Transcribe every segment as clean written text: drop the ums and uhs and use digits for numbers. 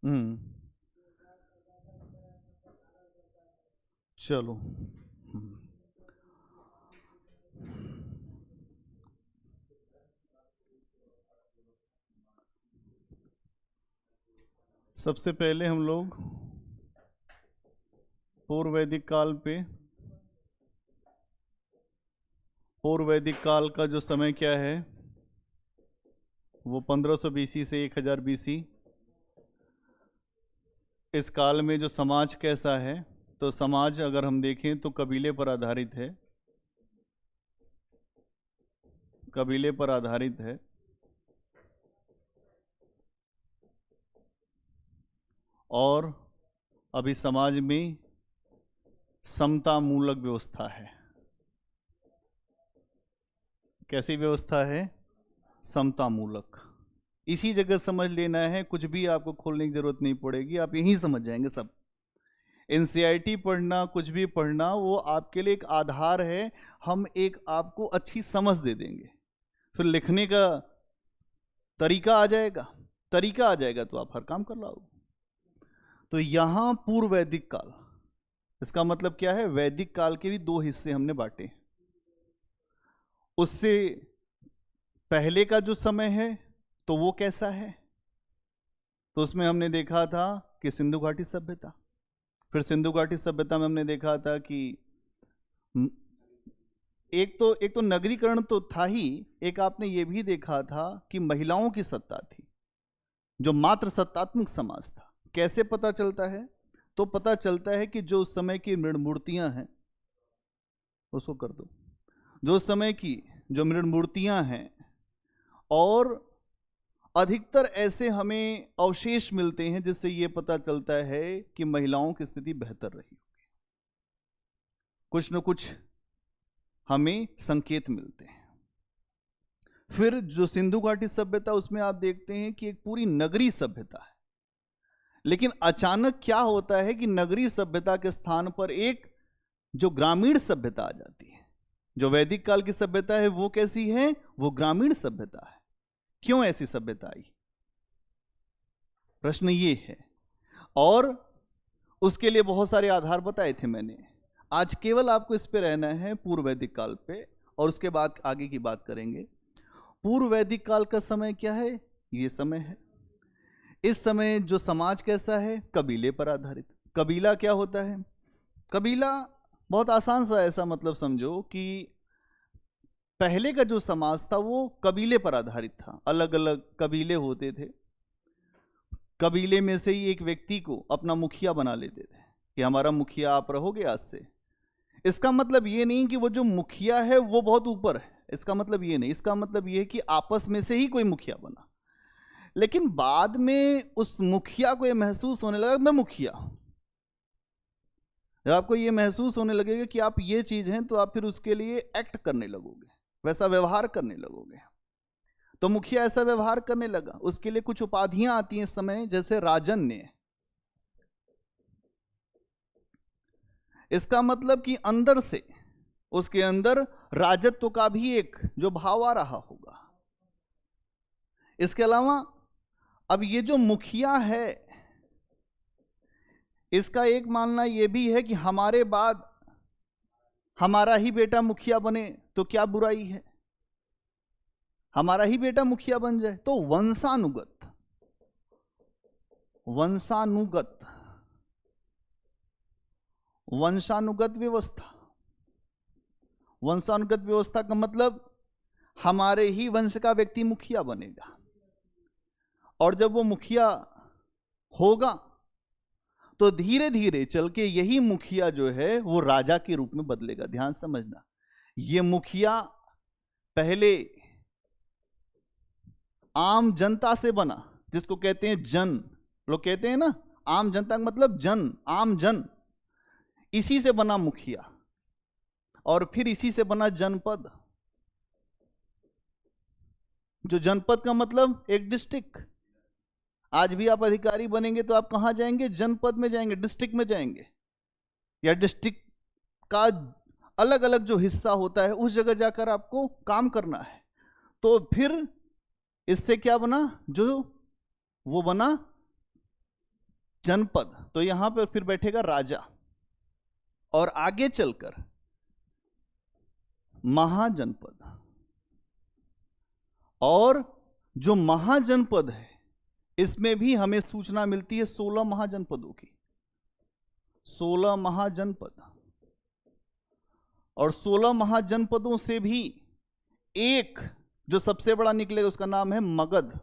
हम्म। चलो। सबसे पहले हम लोग पूर्व वैदिक काल पे, पूर्व वैदिक काल का जो समय क्या है वो 1500 बीसी से 1000 बीसी। इस काल में जो समाज कैसा है, तो समाज अगर हम देखें तो कबीले पर आधारित है, कबीले पर आधारित है। और अभी समाज में समता मूलक व्यवस्था है। कैसी व्यवस्था है? समता मूलक। इसी जगह समझ लेना है, कुछ भी आपको खोलने की जरूरत नहीं पड़ेगी, आप यहीं समझ जाएंगे सब। एनसीईआरटी पढ़ना, कुछ भी पढ़ना, वो आपके लिए एक आधार है। हम एक आपको अच्छी समझ दे देंगे, फिर लिखने का तरीका आ जाएगा, तरीका आ जाएगा तो आप हर काम कर लाओगे। तो यहां पूर्व वैदिक काल, इसका मतलब क्या है? वैदिक काल के भी दो हिस्से हमने बांटे। उससे पहले का जो समय है तो वो कैसा है? तो उसमें हमने देखा था कि सिंधु घाटी सभ्यता। फिर सिंधु घाटी सभ्यता में हमने देखा था कि एक तो नगरीकरण तो था ही, एक आपने ये भी देखा था कि महिलाओं की सत्ता थी, जो मात्र सत्तात्मक समाज था। कैसे पता चलता है? तो पता चलता है कि जो उस समय की मृण मूर्तियां हैं, उसको कर दो, जो उस समय की जो मृण मूर्तियां हैं, और अधिकतर ऐसे हमें अवशेष मिलते हैं जिससे यह पता चलता है कि महिलाओं की स्थिति बेहतर रही होगी। कुछ न कुछ हमें संकेत मिलते हैं। फिर जो सिंधु घाटी सभ्यता, उसमें आप देखते हैं कि एक पूरी नगरी सभ्यता है। लेकिन अचानक क्या होता है कि नगरी सभ्यता के स्थान पर एक जो ग्रामीण सभ्यता आ जाती है। जो वैदिक काल की सभ्यता है वो कैसी है? वो ग्रामीण सभ्यता है। क्यों ऐसी सभ्यता आई? प्रश्न ये है। और उसके लिए बहुत सारे आधार बताए थे मैंने। आज केवल आपको इस पे रहना है, पूर्व वैदिक काल पे, और उसके बाद आगे की बात करेंगे। पूर्व वैदिक काल का समय क्या है? ये समय है। इस समय जो समाज कैसा है? कबीले पर आधारित। कबीला क्या होता है? कबीला बहुत आसान सा ऐसा मतलब समझो कि पहले का जो समाज था वो कबीले पर आधारित था। अलग अलग कबीले होते थे, कबीले में से ही एक व्यक्ति को अपना मुखिया बना लेते थे कि हमारा मुखिया आप रहोगे आज से। इसका मतलब ये नहीं कि वो जो मुखिया है वो बहुत ऊपर है, इसका मतलब ये नहीं। इसका मतलब ये है कि आपस में से ही कोई मुखिया बना। लेकिन बाद में उस मुखिया को ये महसूस होने लगा मैं मुखिया हूं। जब आपको ये महसूस होने लगेगा कि आप ये चीज हैं, तो आप फिर उसके लिए एक्ट करने लगोगे, वैसा व्यवहार करने लगोगे। तो मुखिया ऐसा व्यवहार करने लगा। उसके लिए कुछ उपाधियां आती हैं इस समय, जैसे राजन्य। इसका मतलब कि अंदर से उसके अंदर राजत्व का भी एक जो भाव आ रहा होगा। इसके अलावा अब ये जो मुखिया है, इसका एक मानना यह भी है कि हमारे बाद हमारा ही बेटा मुखिया बने तो क्या बुराई है, हमारा ही बेटा मुखिया बन जाए। तो वंशानुगत, वंशानुगत, वंशानुगत व्यवस्था। वंशानुगत व्यवस्था का मतलब हमारे ही वंश का व्यक्ति मुखिया बनेगा, और जब वो मुखिया होगा तो धीरे धीरे चल के यही मुखिया जो है वो राजा के रूप में बदलेगा। ध्यान समझना, ये मुखिया पहले आम जनता से बना, जिसको कहते हैं जन। लोग कहते हैं ना आम जनता का मतलब जन, आम जन। इसी से बना मुखिया, और फिर इसी से बना जनपद। जो जनपद का मतलब एक डिस्ट्रिक्ट। आज भी आप अधिकारी बनेंगे तो आप कहां जाएंगे? जनपद में जाएंगे, डिस्ट्रिक्ट में जाएंगे, या डिस्ट्रिक्ट का अलग अलग जो हिस्सा होता है उस जगह जाकर आपको काम करना है। तो फिर इससे क्या बना? जो वो बना जनपद, तो यहां पर फिर बैठेगा राजा, और आगे चलकर महाजनपद। और जो महाजनपद है इसमें भी हमें सूचना मिलती है 16 महाजनपदों की, 16 महाजनपद। और 16 महाजनपदों से भी एक जो सबसे बड़ा निकलेगा उसका नाम है मगध।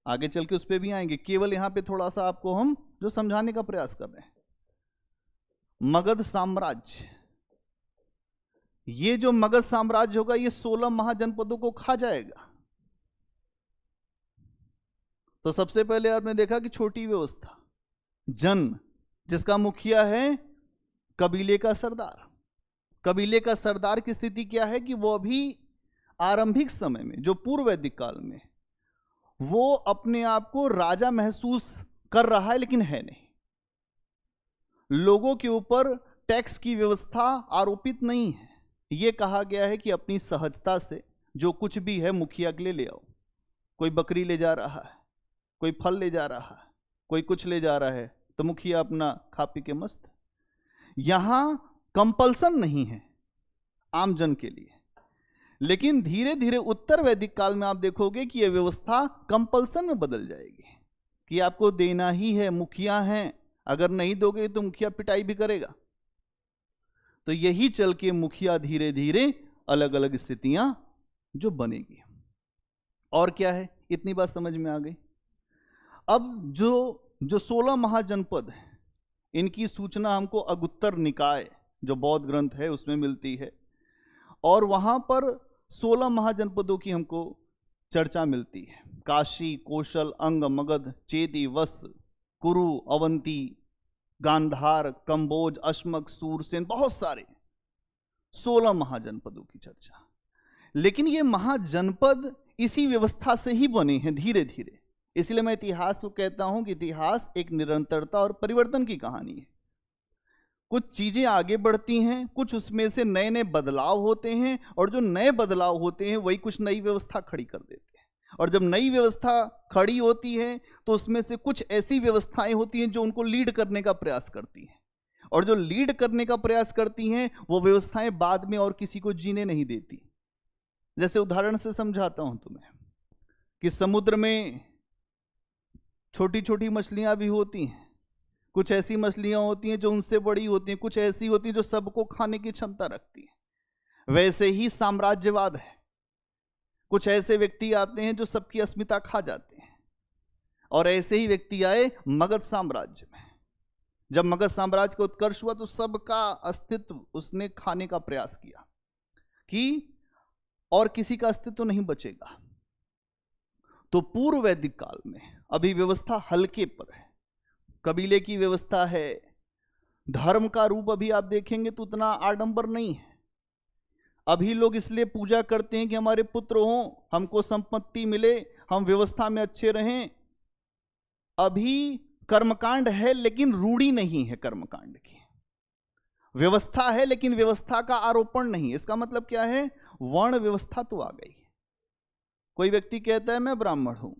आगे चल के उस पर भी आएंगे, केवल यहां पे थोड़ा सा आपको हम जो समझाने का प्रयास कर रहे हैं। मगध साम्राज्य, ये जो मगध साम्राज्य होगा ये 16 महाजनपदों को खा जाएगा। तो सबसे पहले आपने देखा कि छोटी व्यवस्था, जन जिसका मुखिया है कबीले का सरदार। कबीले का सरदार की स्थिति क्या है कि वो अभी आरंभिक समय में, जो पूर्व वैदिक काल में, वो अपने आप को राजा महसूस कर रहा है लेकिन है नहीं। लोगों के ऊपर टैक्स की व्यवस्था आरोपित नहीं है। यह कहा गया है कि अपनी सहजता से जो कुछ भी है मुखिया के लिए ले आओ। कोई बकरी ले जा रहा है, कोई फल ले जा रहा है, कोई कुछ ले जा रहा है, तो मुखिया अपना खा पी के मस्त। यहां कंपल्सन नहीं है आम जन के लिए, लेकिन धीरे धीरे उत्तर वैदिक काल में आप देखोगे कि यह व्यवस्था कंपल्सन में बदल जाएगी कि आपको देना ही है, मुखिया हैं, अगर नहीं दोगे तो मुखिया पिटाई भी करेगा। तो यही चल के मुखिया धीरे धीरे अलग अलग स्थितियां जो बनेगी। और क्या है, इतनी बात समझ में आ गई। अब जो 16 महाजनपद है इनकी सूचना हमको अगुत्तर निकाय जो बौद्ध ग्रंथ है उसमें मिलती है, और वहां पर 16 महाजनपदों की हमको चर्चा मिलती है। काशी, कौशल, अंग, मगध, चेदी, वत्स, कुरु, अवंती, गांधार, कंबोज, अश्मक, सूरसेन, बहुत सारे 16 महाजनपदों की चर्चा। लेकिन ये महाजनपद इसी व्यवस्था से ही बने हैं धीरे धीरे। इसलिए मैं इतिहास को कहता हूं कि इतिहास एक निरंतरता और परिवर्तन की कहानी है। कुछ चीजें आगे बढ़ती हैं, कुछ उसमें से नए नए बदलाव होते हैं, और जो नए बदलाव होते हैं वही कुछ नई व्यवस्था खड़ी कर देते हैं। और जब नई व्यवस्था खड़ी होती है तो उसमें से कुछ ऐसी व्यवस्थाएं होती हैं जो उनको लीड करने का प्रयास करती हैं, और जो लीड करने का प्रयास करती हैं वो व्यवस्थाएं बाद में और किसी को जीने नहीं देती। जैसे उदाहरण से समझाता हूं तुम्हें कि समुद्र में छोटी छोटी मछलियां भी होती हैं, कुछ ऐसी मछलियां होती हैं जो उनसे बड़ी होती हैं, कुछ ऐसी होती हैं जो सबको खाने की क्षमता रखती हैं। वैसे ही साम्राज्यवाद है, कुछ ऐसे व्यक्ति आते हैं जो सबकी अस्मिता खा जाते हैं, और ऐसे ही व्यक्ति आए मगध साम्राज्य में। जब मगध साम्राज्य का उत्कर्ष हुआ तो सबका अस्तित्व उसने खाने का प्रयास किया कि और किसी का अस्तित्व नहीं बचेगा। तो पूर्व वैदिक काल में अभी व्यवस्था हल्के पर है, कबीले की व्यवस्था है, धर्म का रूप अभी आप देखेंगे तो उतना आडंबर नहीं है। अभी लोग इसलिए पूजा करते हैं कि हमारे पुत्र हों, हमको संपत्ति मिले, हम व्यवस्था में अच्छे रहें। अभी कर्मकांड है लेकिन रूढ़ी नहीं है कर्मकांड की। व्यवस्था है लेकिन व्यवस्था का आरोपण नहीं। इसका मतलब क्या है, वर्ण व्यवस्था तो आ गई। कोई व्यक्ति कहता है मैं ब्राह्मण हूं,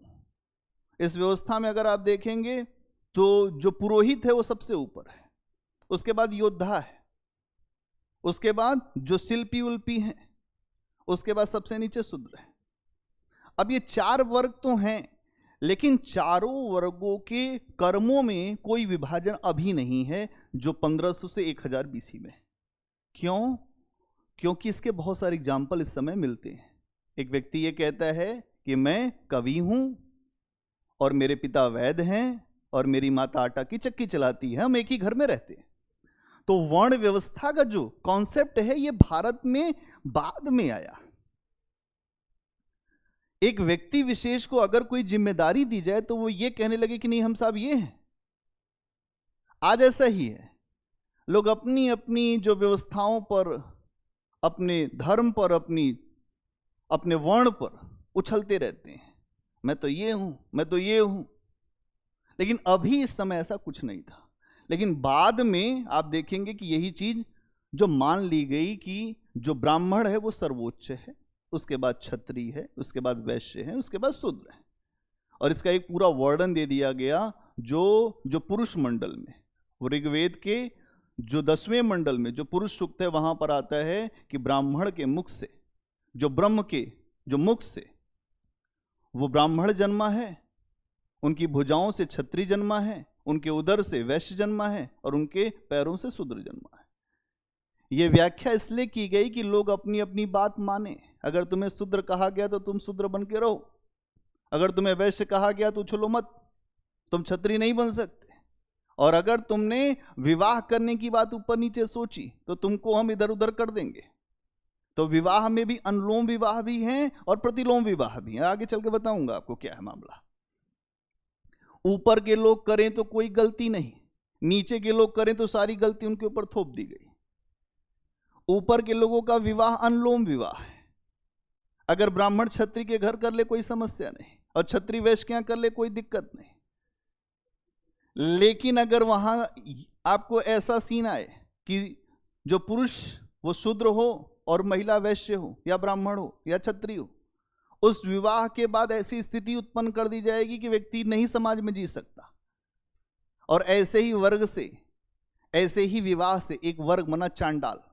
इस व्यवस्था में अगर आप देखेंगे तो जो पुरोहित है वो सबसे ऊपर है, उसके बाद योद्धा है, उसके बाद जो शिल्पी उल्पी हैं, उसके बाद सबसे नीचे शूद्र है। अब ये 4 वर्ग तो हैं, लेकिन चारों वर्गों के कर्मों में कोई विभाजन अभी नहीं है जो 1500 से 1000 BC में। क्यों? क्योंकि इसके बहुत सारे एग्जाम्पल इस समय मिलते हैं। एक व्यक्ति ये कहता है कि मैं कवि हूं और मेरे पिता वैद्य हैं और मेरी माता आटा की चक्की चलाती है, हम एक ही घर में रहते हैं। तो वर्ण व्यवस्था का जो कॉन्सेप्ट है ये भारत में बाद में आया। एक व्यक्ति विशेष को अगर कोई जिम्मेदारी दी जाए तो वो ये कहने लगे कि नहीं हम साहब ये हैं। आज ऐसा ही है, लोग अपनी अपनी जो व्यवस्थाओं पर, अपने धर्म पर, अपने वर्ण पर उछलते रहते हैं, मैं तो ये हूं, मैं तो ये हूं। लेकिन अभी इस समय ऐसा कुछ नहीं था। लेकिन बाद में आप देखेंगे कि यही चीज जो मान ली गई कि जो ब्राह्मण है वो सर्वोच्च है, उसके बाद क्षत्रिय है, उसके बाद वैश्य है, उसके बाद शूद्र है, और इसका एक पूरा वर्णन दे दिया गया जो जो पुरुष मंडल में, वो ऋग्वेद के जो 10वें मंडल में जो पुरुष सूक्त है वहां पर आता है कि ब्राह्मण के मुख से, जो ब्रह्म के जो मुख से वो ब्राह्मण जन्मा है, उनकी भुजाओं से क्षत्रिय जन्मा है, उनके उदर से वैश्य जन्मा है और उनके पैरों से शूद्र जन्मा है। यह व्याख्या इसलिए की गई कि लोग अपनी अपनी बात माने। अगर तुम्हें शूद्र कहा गया तो तुम शूद्र बन के रहो, अगर तुम्हें वैश्य कहा गया तो उछलो मत, तुम क्षत्रिय नहीं बन सकते। और अगर तुमने विवाह करने की बात ऊपर नीचे सोची तो तुमको हम इधर उधर कर देंगे। तो विवाह में भी अनुलोम विवाह भी हैं और प्रतिलोम विवाह भी हैं। आगे चल के बताऊंगा आपको क्या है मामला। ऊपर के लोग करें तो कोई गलती नहीं, नीचे के लोग करें तो सारी गलती उनके ऊपर थोप दी गई। ऊपर के लोगों का विवाह अनुलोम विवाह है। अगर ब्राह्मण क्षत्रिय के घर कर ले कोई समस्या नहीं, और क्षत्रिय वैश्य के यहां कर ले कोई दिक्कत नहीं। लेकिन अगर वहां आपको ऐसा सीन आए कि जो पुरुष वो शूद्र हो और महिला वैश्य हो या ब्राह्मण हो या क्षत्रिय हो, उस विवाह के बाद ऐसी स्थिति उत्पन्न कर दी जाएगी कि व्यक्ति नहीं समाज में जी सकता। और ऐसे ही वर्ग से, ऐसे ही विवाह से एक वर्ग बना चांडाल।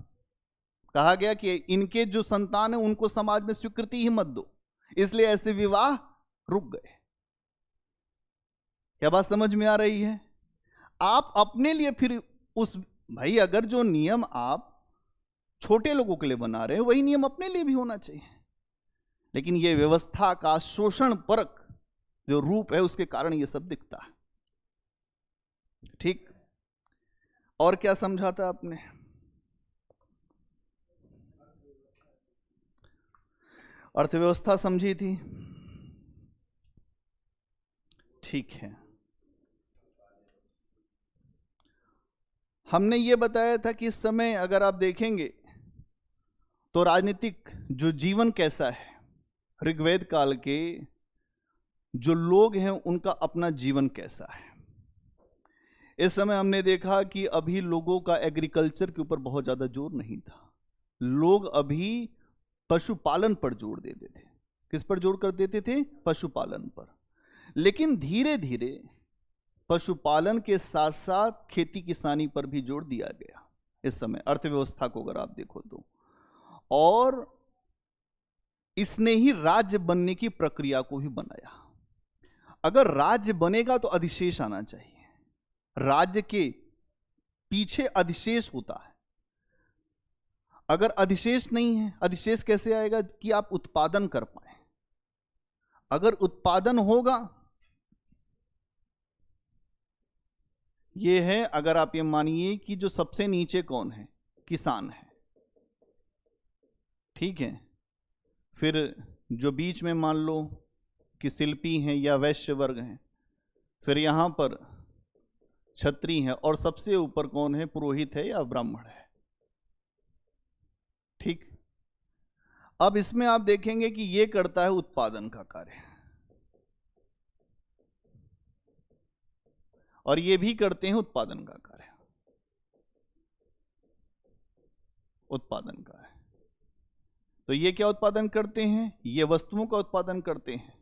कहा गया कि इनके जो संतान है उनको समाज में स्वीकृति ही मत दो, इसलिए ऐसे विवाह रुक गए। क्या बात समझ में आ रही है? आप अपने लिए फिर उस, भाई अगर जो नियम आप छोटे लोगों के लिए बना रहे हैं वही नियम अपने लिए भी होना चाहिए। लेकिन यह व्यवस्था का शोषण परक जो रूप है उसके कारण यह सब दिखता है। ठीक, और क्या समझा था आपने? अर्थव्यवस्था समझी थी, ठीक है। हमने ये बताया था कि इस समय अगर आप देखेंगे तो राजनीतिक जो जीवन कैसा है, ऋग्वेद काल के जो लोग हैं उनका अपना जीवन कैसा है। इस समय हमने देखा कि अभी लोगों का एग्रीकल्चर के ऊपर बहुत ज्यादा जोर नहीं था। लोग अभी पशुपालन पर जोर देते थे। किस पर जोर कर देते थे? पशुपालन पर। लेकिन धीरे धीरे पशुपालन के साथ साथ खेती किसानी पर भी जोर दिया गया इस समय अर्थव्यवस्था को अगर आप देखो तो। और इसने ही राज्य बनने की प्रक्रिया को भी बनाया। अगर राज्य बनेगा तो अधिशेष आना चाहिए। राज्य के पीछे अधिशेष होता है। अगर अधिशेष नहीं है, अधिशेष कैसे आएगा? कि आप उत्पादन कर पाए। अगर उत्पादन होगा, यह है, अगर आप ये मानिए कि जो सबसे नीचे कौन है? किसान है, ठीक है। फिर जो बीच में मान लो कि शिल्पी हैं या वैश्य वर्ग हैं, फिर यहां पर क्षत्रिय है, और सबसे ऊपर कौन है? पुरोहित है या ब्राह्मण है, ठीक। अब इसमें आप देखेंगे कि यह करता है उत्पादन का कार्य, और ये भी करते हैं उत्पादन का कार्य, उत्पादन का है। तो ये क्या उत्पादन करते हैं? ये वस्तुओं का उत्पादन करते हैं।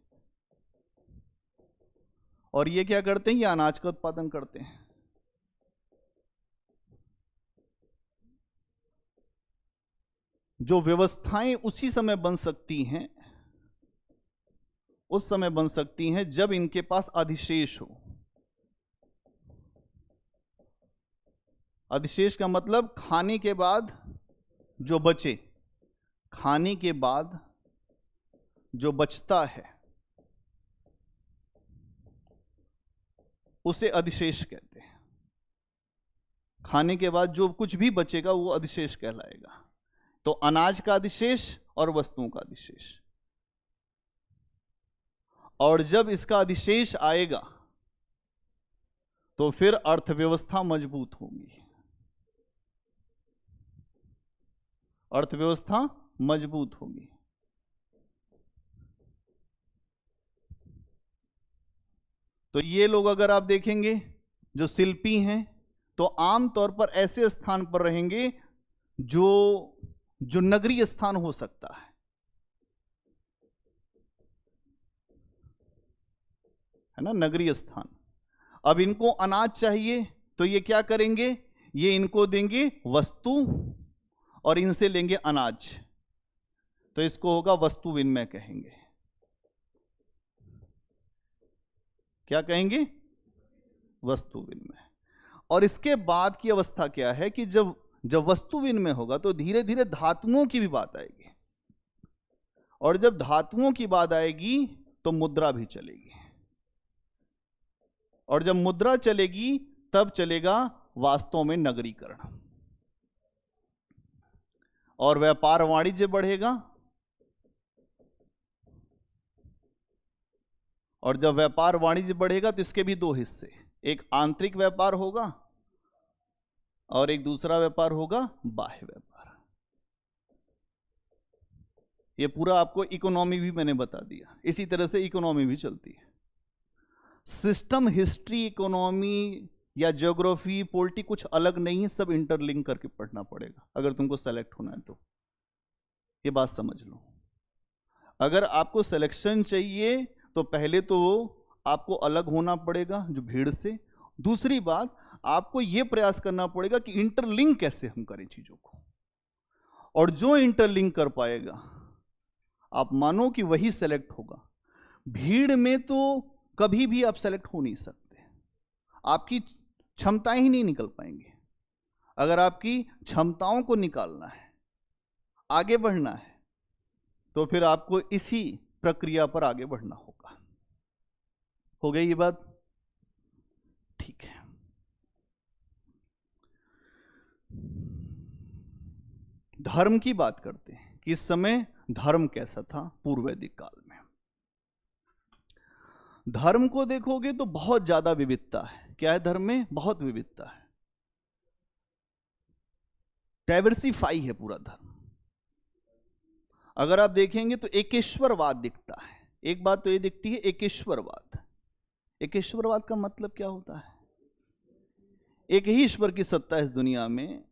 और ये क्या करते हैं? ये अनाज का उत्पादन करते हैं। जो व्यवस्थाएं उसी समय बन सकती हैं, उस समय बन सकती हैं जब इनके पास अधिशेष हो। अधिशेष का मतलब खाने के बाद जो बचे, खाने के बाद जो बचता है उसे अधिशेष कहते हैं। खाने के बाद जो कुछ भी बचेगा वो अधिशेष कहलाएगा। तो अनाज का अधिशेष और वस्तुओं का अधिशेष। और जब इसका अधिशेष आएगा तो फिर अर्थव्यवस्था मजबूत होगी। अर्थव्यवस्था मजबूत होगी। तो ये लोग अगर आप देखेंगे जो शिल्पी हैं तो आमतौर पर ऐसे स्थान पर रहेंगे जो नगरीय स्थान हो सकता है ना, नगरीय स्थान। अब इनको अनाज चाहिए तो ये क्या करेंगे, ये इनको देंगे वस्तु और इनसे लेंगे अनाज, तो इसको होगा वस्तु विनिमय कहेंगे। क्या कहेंगे, वस्तु विनिमय। और इसके बाद की अवस्था क्या है कि जब वस्तु विनिमय होगा तो धीरे धीरे धातुओं की भी बात आएगी, और जब धातुओं की बात आएगी तो मुद्रा भी चलेगी, और जब मुद्रा चलेगी तब चलेगा वास्तव में नगरीकरण, और व्यापार वाणिज्य बढ़ेगा। और जब व्यापार वाणिज्य बढ़ेगा तो इसके भी दो हिस्से, एक आंतरिक व्यापार होगा और एक दूसरा व्यापार होगा बाह्य व्यापार। ये पूरा आपको इकोनॉमी भी मैंने बता दिया, इसी तरह से इकोनॉमी भी चलती है। सिस्टम, हिस्ट्री, इकोनॉमी या ज्योग्राफी, पॉलिटी कुछ अलग नहीं है, सब इंटरलिंक करके पढ़ना पड़ेगा अगर तुमको सेलेक्ट होना है तो। ये बात समझ लो। अगर आपको सिलेक्शन चाहिए तो पहले तो आपको अलग होना पड़ेगा जो भीड़ से। दूसरी बात, आपको यह प्रयास करना पड़ेगा कि इंटरलिंक कैसे हम करें चीजों को, और जो इंटरलिंक कर पाएगा आप मानो कि वही सेलेक्ट होगा। भीड़ में तो कभी भी आप सेलेक्ट हो नहीं सकते, आपकी क्षमताएं ही नहीं निकल पाएंगी। अगर आपकी क्षमताओं को निकालना है, आगे बढ़ना है, तो फिर आपको इसी प्रक्रिया पर आगे बढ़ना होगा। हो गई ये बात? ठीक है। धर्म की बात करते हैं कि इस समय धर्म कैसा था पूर्व वैदिक काल में। धर्म को देखोगे तो बहुत ज्यादा विविधता है। क्या है धर्म में? बहुत विविधता है, डाइवर्सिफाई है पूरा धर्म। अगर आप देखेंगे तो एकेश्वरवाद दिखता है। एक बात तो ये दिखती है, एकेश्वरवाद। एकेश्वरवाद का मतलब क्या होता है? एक ही ईश्वर की सत्ता है इस दुनिया में,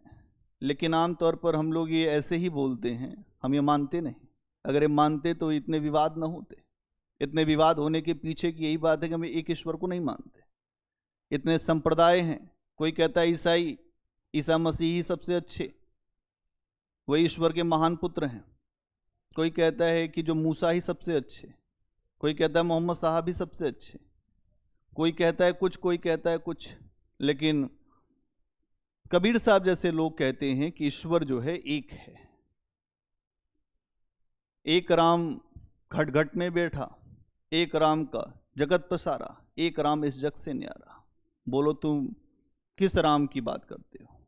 लेकिन आमतौर पर हम लोग ये ऐसे ही बोलते हैं, हम ये मानते नहीं। अगर ये मानते तो इतने विवाद ना होते। इतने विवाद होने के पीछे की यही बात है कि हम एक ईश्वर को नहीं मानते। इतने संप्रदाय हैं, कोई कहता है ईसाई, ईसा मसीह ही सबसे अच्छे, वही ईश्वर के महान पुत्र हैं। कोई कहता है कि जो मूसा ही सबसे अच्छे, कोई कहता है मोहम्मद साहब ही सबसे अच्छे, कोई कहता है कुछ, कोई कहता है कुछ। लेकिन कबीर साहब जैसे लोग कहते हैं कि ईश्वर जो है एक है। एक राम घट घट में बैठा, एक राम का जगत पसारा, एक राम इस जग से न्यारा। बोलो तुम किस राम की बात करते हो?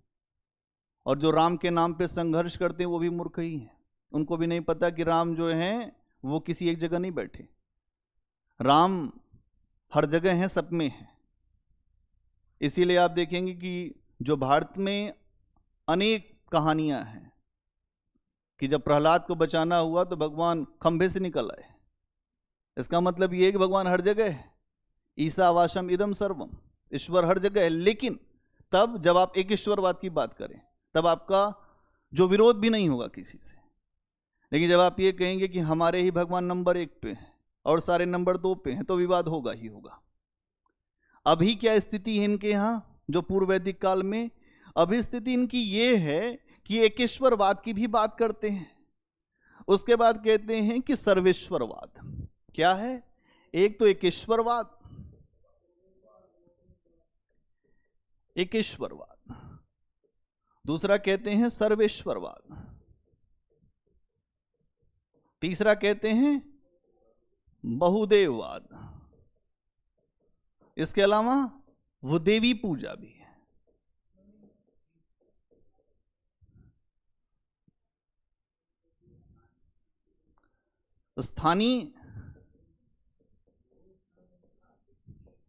और जो राम के नाम पे संघर्ष करते हैं वो भी मूर्ख ही हैं। उनको भी नहीं पता कि राम जो हैं वो किसी एक जगह नहीं बैठे। राम हर जगह हैं, सब में हैं। इसीलिए आप देखेंगे कि जो भारत में अनेक कहानियां हैं कि जब प्रहलाद को बचाना हुआ तो भगवान खंभे से निकल आए। इसका मतलब ये है कि भगवान हर जगह है। ईसा वाशम इदम सर्वम, ईश्वर हर जगह है। लेकिन तब जब आप एक ईश्वरवाद की बात करें तब आपका जो विरोध भी नहीं होगा किसी से। लेकिन जब आप ये कहेंगे कि हमारे ही भगवान नंबर 1 पे हैं और सारे नंबर 2 पे हैं, तो विवाद होगा ही होगा। अभी क्या स्थिति है इनके यहाँ जो पूर्व वैदिक काल में? अभी स्थिति इनकी ये है कि एकेश्वरवाद की भी बात करते हैं, उसके बाद कहते हैं कि सर्वेश्वरवाद। क्या है? एक तो एकेश्वरवाद, एकेश्वरवाद, दूसरा कहते हैं सर्वेश्वरवाद, तीसरा कहते हैं बहुदेववाद। इसके अलावा वो देवी पूजा भी है।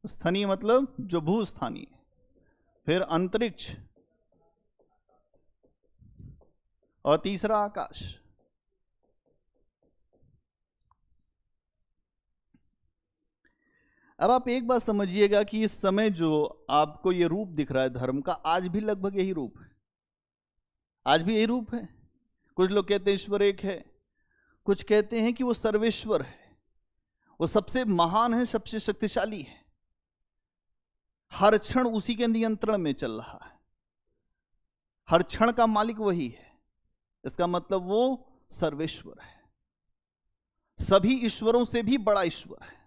स्थानीय मतलब जो भूस्थानीय, फिर अंतरिक्ष, और तीसरा आकाश। अब आप एक बात समझिएगा कि इस समय जो आपको ये रूप दिख रहा है धर्म का, आज भी लगभग यही रूप है। आज भी यही रूप है। कुछ लोग कहते हैं ईश्वर एक है, कुछ कहते हैं कि वो सर्वेश्वर है, वो सबसे महान है, सबसे शक्तिशाली है। हर क्षण उसी के नियंत्रण में चल रहा है, हर क्षण का मालिक वही है। इसका मतलब वो सर्वेश्वर है, सभी ईश्वरों से भी बड़ा ईश्वर है।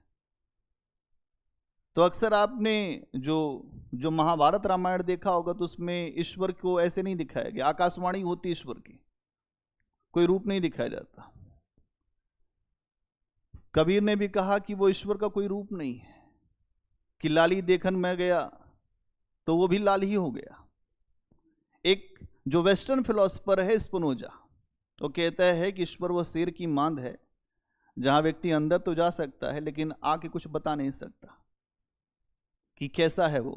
तो अक्सर आपने जो महाभारत रामायण देखा होगा तो उसमें ईश्वर को ऐसे नहीं दिखाया गया, आकाशवाणी होती ईश्वर की, कोई रूप नहीं दिखाया जाता। कबीर ने भी कहा कि वो ईश्वर का कोई रूप नहीं है, कि लाली देखन मैं गया तो वो भी लाल ही हो गया। एक जो वेस्टर्न फिलोसफर है स्पिनोजा, वो कहता है कि ईश्वर वो शेर की मांद है जहां व्यक्ति अंदर तो जा सकता है लेकिन आके कुछ बता नहीं सकता कि कैसा है वो।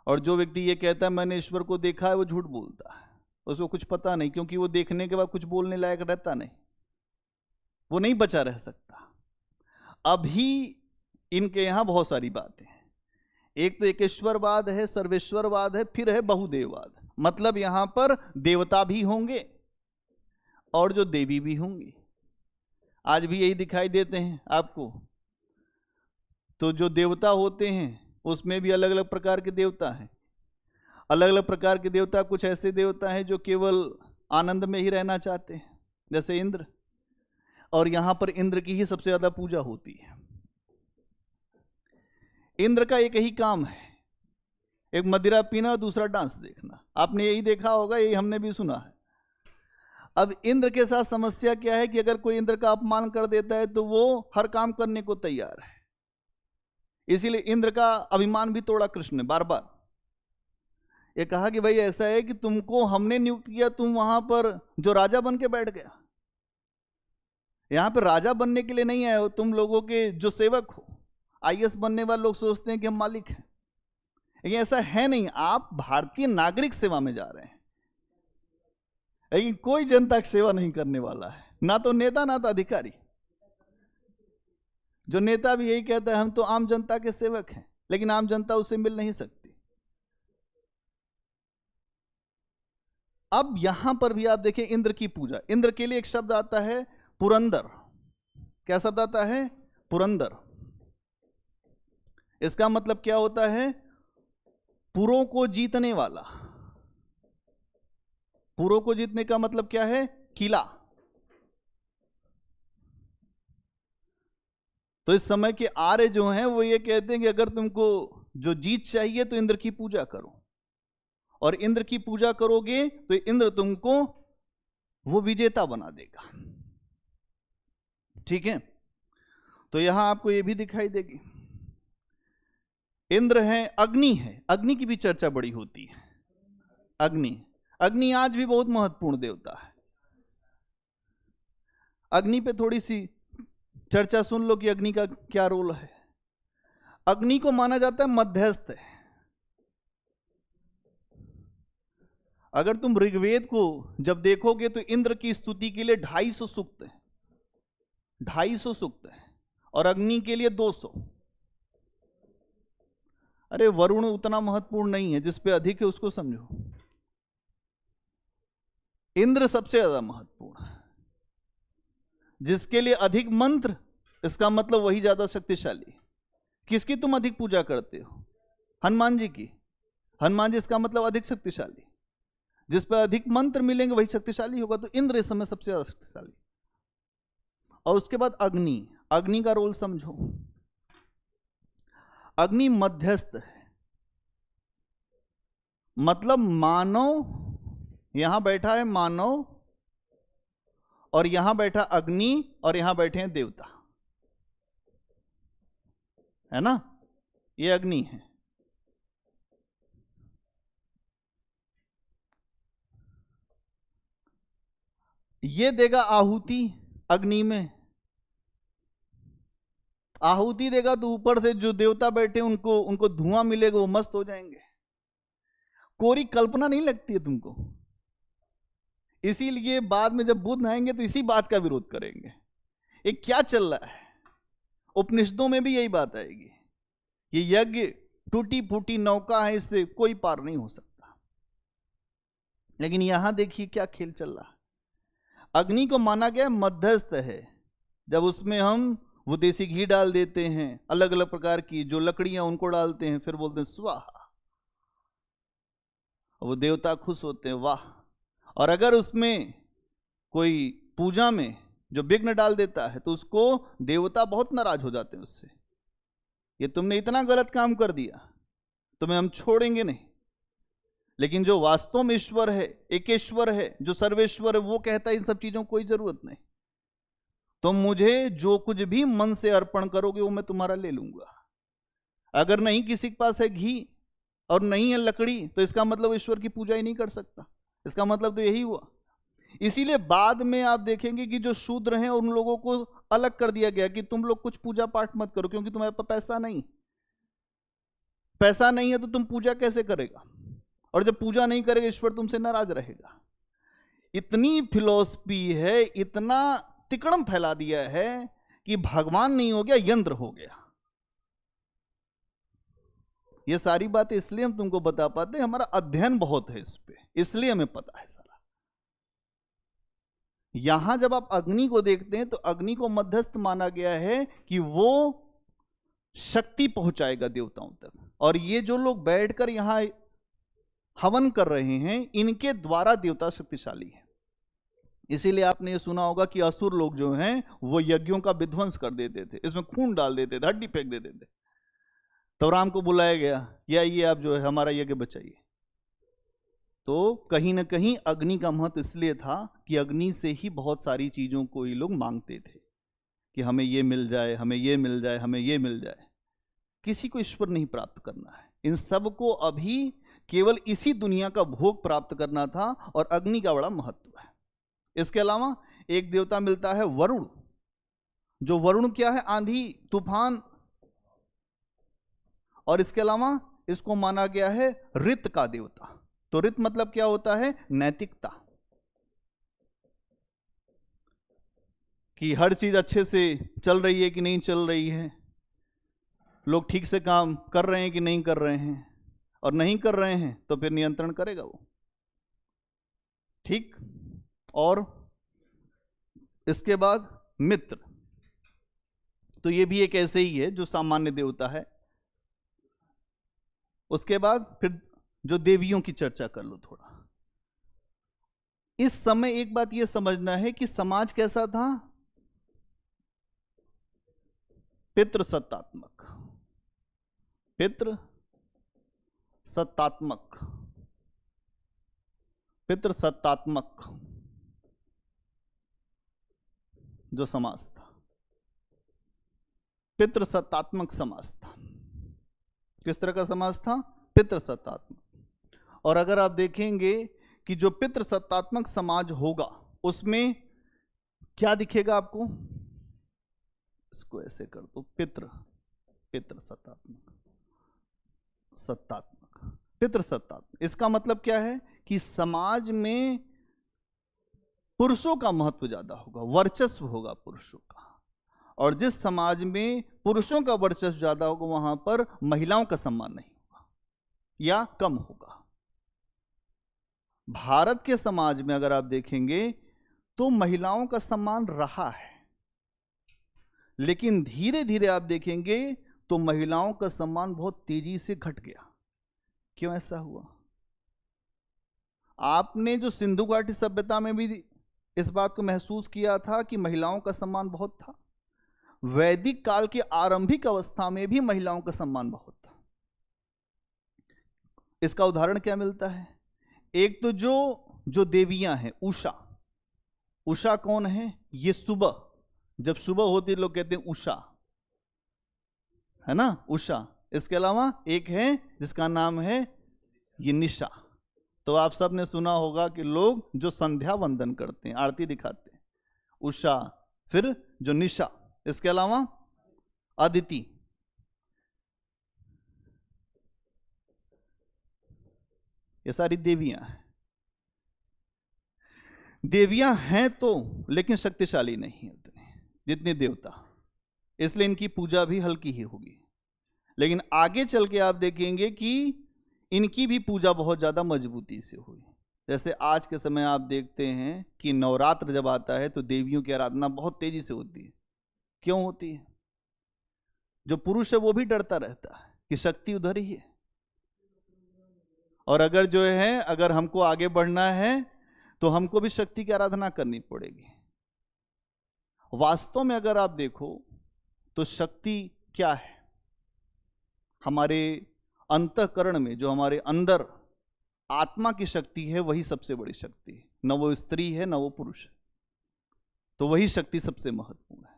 और जो व्यक्ति ये कहता है मैंने ईश्वर को देखा है, वो झूठ बोलता है, उसको कुछ पता नहीं, क्योंकि वो देखने के बाद कुछ बोलने लायक रहता नहीं, वो नहीं बचा रह सकता। अभी इनके यहां बहुत सारी बातें हैं, एक तो एकेश्वरवाद है, सर्वेश्वरवाद है, फिर है बहुदेववाद। मतलब यहां पर देवता भी होंगे और जो देवी भी होंगी। आज भी यही दिखाई देते हैं आपको। तो जो देवता होते हैं उसमें भी अलग अलग प्रकार के देवता हैं। अलग अलग प्रकार के देवता, कुछ ऐसे देवता हैं जो केवल आनंद में ही रहना चाहते हैं, जैसे इंद्र, और यहां पर इंद्र की ही सबसे ज्यादा पूजा होती है। इंद्र का एक ही काम है, एक मदिरा पीना और दूसरा डांस देखना। आपने यही देखा होगा, यही हमने भी सुना है। अब इंद्र के साथ समस्या क्या है कि अगर कोई इंद्र का अपमान कर देता है तो वो हर काम करने को तैयार है। इसीलिए इंद्र का अभिमान भी तोड़ा कृष्ण ने बार बार। ये कहा कि भाई ऐसा है कि तुमको हमने नियुक्त किया, तुम वहां पर जो राजा बन के बैठ गया। यहां पर राजा बनने के लिए नहीं आए हो, तुम लोगों के जो सेवक हो। आईएएस बनने वाले लोग सोचते हैं कि हम मालिक हैं, लेकिन ऐसा है नहीं। आप भारतीय नागरिक सेवा में जा रहे हैं, लेकिन कोई जनता की सेवा नहीं करने वाला है, ना तो नेता ना तो अधिकारी। जो नेता भी यही कहता है हम तो आम जनता के सेवक हैं, लेकिन आम जनता उससे मिल नहीं सकती। अब यहां पर भी आप देखिए इंद्र की पूजा। इंद्र के लिए एक शब्द आता है पुरंदर। क्या शब्द आता है? पुरंदर। इसका मतलब क्या होता है? पुरों को जीतने वाला। पुरों को जीतने का मतलब क्या है? किला। तो इस समय के आर्य जो हैं वो ये कहते हैं कि अगर तुमको जो जीत चाहिए तो इंद्र की पूजा करो, और इंद्र की पूजा करोगे तो इंद्र तुमको वो विजेता बना देगा। ठीक है, तो यहां आपको ये भी दिखाई देगी। इंद्र है, अग्नि है। अग्नि की भी चर्चा बड़ी होती है। अग्नि आज भी बहुत महत्वपूर्ण देवता है। अग्नि पे थोड़ी सी चर्चा सुन लो कि अग्नि का क्या रोल है। अग्नि को माना जाता है मध्यस्थ है। अगर तुम ऋग्वेद को जब देखोगे तो इंद्र की स्तुति के लिए 250 सूक्त है, 250 सूक्त है, और अग्नि के लिए 200। अरे वरुण उतना महत्वपूर्ण नहीं है, जिस पे अधिक है उसको समझो। इंद्र सबसे ज्यादा महत्वपूर्ण है, जिसके लिए अधिक मंत्र, इसका मतलब वही ज्यादा शक्तिशाली। किसकी तुम अधिक पूजा करते हो? हनुमान जी की। हनुमान जी इसका मतलब अधिक शक्तिशाली। जिस पर अधिक मंत्र मिलेंगे वही शक्तिशाली होगा। तो इंद्र इस समय सबसे ज्यादा शक्तिशाली। और उसके बाद अग्नि। अग्नि का रोल समझो। अग्नि मध्यस्थ है, मतलब मानव, यहां बैठा है मानव, और यहां बैठा अग्नि, और यहां बैठे हैं देवता, है ना? ये अग्नि है। ये देगा आहुति अग्नि में। आहुति देगा तो ऊपर से जो देवता बैठे उनको धुआं मिलेगा, वो मस्त हो जाएंगे। कोरी कल्पना नहीं लगती है तुमको? इसीलिए बाद में जब बुद्ध आएंगे तो इसी बात का विरोध करेंगे। ये क्या चल रहा है? उपनिषदों में भी यही बात आएगी कि यज्ञ टूटी फूटी नौका है, इससे कोई पार नहीं हो सकता। लेकिन यहां देखिए क्या खेल चल रहा है। अग्नि को माना गया मध्यस्थ है। जब उसमें हम वो देसी घी डाल देते हैं, अलग अलग प्रकार की जो लकड़ियां उनको डालते हैं, फिर बोलते हैं स्वाहा, वो देवता खुश होते हैं, वाह। और अगर उसमें कोई पूजा में जो विघ्न डाल देता है तो उसको देवता बहुत नाराज हो जाते हैं उससे, ये तुमने इतना गलत काम कर दिया, तुम्हें हम छोड़ेंगे नहीं। लेकिन जो वास्तव में ईश्वर है, एकेश्वर है, जो सर्वेश्वर है, वो कहता है इन सब चीजों की कोई जरूरत नहीं, तुम मुझे जो कुछ भी मन से अर्पण करोगे वो मैं तुम्हारा ले लूंगा। अगर नहीं किसी के पास है घी और नहीं है लकड़ी तो इसका मतलब ईश्वर की पूजा ही नहीं कर सकता, इसका मतलब तो यही हुआ। इसीलिए बाद में आप देखेंगे कि जो शूद्र हैं उन लोगों को अलग कर दिया गया कि तुम लोग कुछ पूजा पाठ मत करो, क्योंकि तुम्हारे पास पैसा नहीं है तो तुम पूजा कैसे करेगा, और जब पूजा नहीं करेगा ईश्वर तुमसे नाराज रहेगा। इतनी फिलॉसफी है, इतना तिकड़म फैला दिया है कि भगवान नहीं हो गया, यंत्र हो गया। ये सारी बातें इसलिए हम तुमको बता पाते हैं, हमारा अध्ययन बहुत है इस पे, इसलिए हमें पता है सारा। यहां जब आप अग्नि को देखते हैं तो अग्नि को मध्यस्थ माना गया है कि वो शक्ति पहुंचाएगा देवताओं तक, और ये जो लोग बैठकर यहां हवन कर रहे हैं इनके द्वारा देवता शक्तिशाली है। इसीलिए आपने ये सुना होगा कि असुर लोग जो हैं वो यज्ञों का विध्वंस कर देते थे, इसमें खून डाल देते थे, हड्डी फेंक देते थे। तो राम को बुलाया गया, या ये आप जो है हमारा यज्ञ बचाइए। तो कहीं ना कहीं अग्नि का महत्व इसलिए था कि अग्नि से ही बहुत सारी चीजों को ये लोग मांगते थे कि हमें ये मिल जाए, हमें ये मिल जाए, हमें ये मिल जाए। किसी को ईश्वर नहीं प्राप्त करना है, इन सब को अभी केवल इसी दुनिया का भोग प्राप्त करना था, और अग्नि का बड़ा महत्व है। इसके अलावा एक देवता मिलता है वरुण, जो वरुण क्या है, आंधी तूफान, और इसके अलावा इसको माना गया है ऋत का देवता। तो ऋत मतलब क्या होता है, नैतिकता, कि हर चीज अच्छे से चल रही है कि नहीं चल रही है, लोग ठीक से काम कर रहे हैं कि नहीं कर रहे हैं, और नहीं कर रहे हैं तो फिर नियंत्रण करेगा वो, ठीक। और इसके बाद मित्र, तो ये भी एक ऐसे ही है जो सामान्य देवता है। उसके बाद फिर जो देवियों की चर्चा कर लो थोड़ा। इस समय एक बात यह समझना है कि समाज कैसा था, पितृ सत्तात्मक, पितृ सत्तात्मक, पितृ सत्तात्मक जो समाज था, पितृ सत्तात्मक समाज था। किस तरह का समाज था, पितृ सत्तात्मक। और अगर आप देखेंगे कि जो पितृ सत्तात्मक समाज होगा उसमें क्या दिखेगा आपको, इसको ऐसे कर दो, पितृ, पितृ सत्तात्मक, सत्तात्मक, पितृ सत्तात्मक। इसका मतलब क्या है कि समाज में पुरुषों का महत्व ज्यादा होगा, वर्चस्व होगा पुरुषों का, और जिस समाज में पुरुषों का वर्चस्व ज्यादा होगा वहां पर महिलाओं का सम्मान नहीं होगा या कम होगा। भारत के समाज में अगर आप देखेंगे तो महिलाओं का सम्मान रहा है, लेकिन धीरे धीरे आप देखेंगे तो महिलाओं का सम्मान बहुत तेजी से घट गया। क्यों ऐसा हुआ? आपने जो सिंधु घाटी सभ्यता में भी इस बात को महसूस किया था कि महिलाओं का सम्मान बहुत था, वैदिक काल के आरंभिक अवस्था में भी महिलाओं का सम्मान बहुत था। इसका उदाहरण क्या मिलता है? एक तो जो देवियां हैं, उषा, उषा कौन है? ये सुबह, जब सुबह होती है लोग कहते हैं उषा, है ना, उषा। इसके अलावा एक है जिसका नाम है ये निशा। तो आप सब ने सुना होगा कि लोग जो संध्या वंदन करते हैं, आरती दिखाते हैं, उषा, फिर जो निशा, इसके अलावा अदिति। ये सारी देवियां हैं। देवियां हैं तो लेकिन शक्तिशाली नहीं है उतने जितने देवता, इसलिए इनकी पूजा भी हल्की ही होगी। लेकिन आगे चल के आप देखेंगे कि इनकी भी पूजा बहुत ज्यादा मजबूती से हुई। जैसे आज के समय आप देखते हैं कि नवरात्र जब आता है तो देवियों की आराधना बहुत तेजी से होती है। क्यों होती है? जो पुरुष है वो भी डरता रहता है कि शक्ति उधर ही है, और अगर जो है अगर हमको आगे बढ़ना है तो हमको भी शक्ति की आराधना करनी पड़ेगी। वास्तव में अगर आप देखो तो शक्ति क्या है? हमारे अंतःकरण में जो हमारे अंदर आत्मा की शक्ति है वही सबसे बड़ी शक्ति है। न वो स्त्री है न वो पुरुष है, तो वही शक्ति सबसे महत्वपूर्ण है।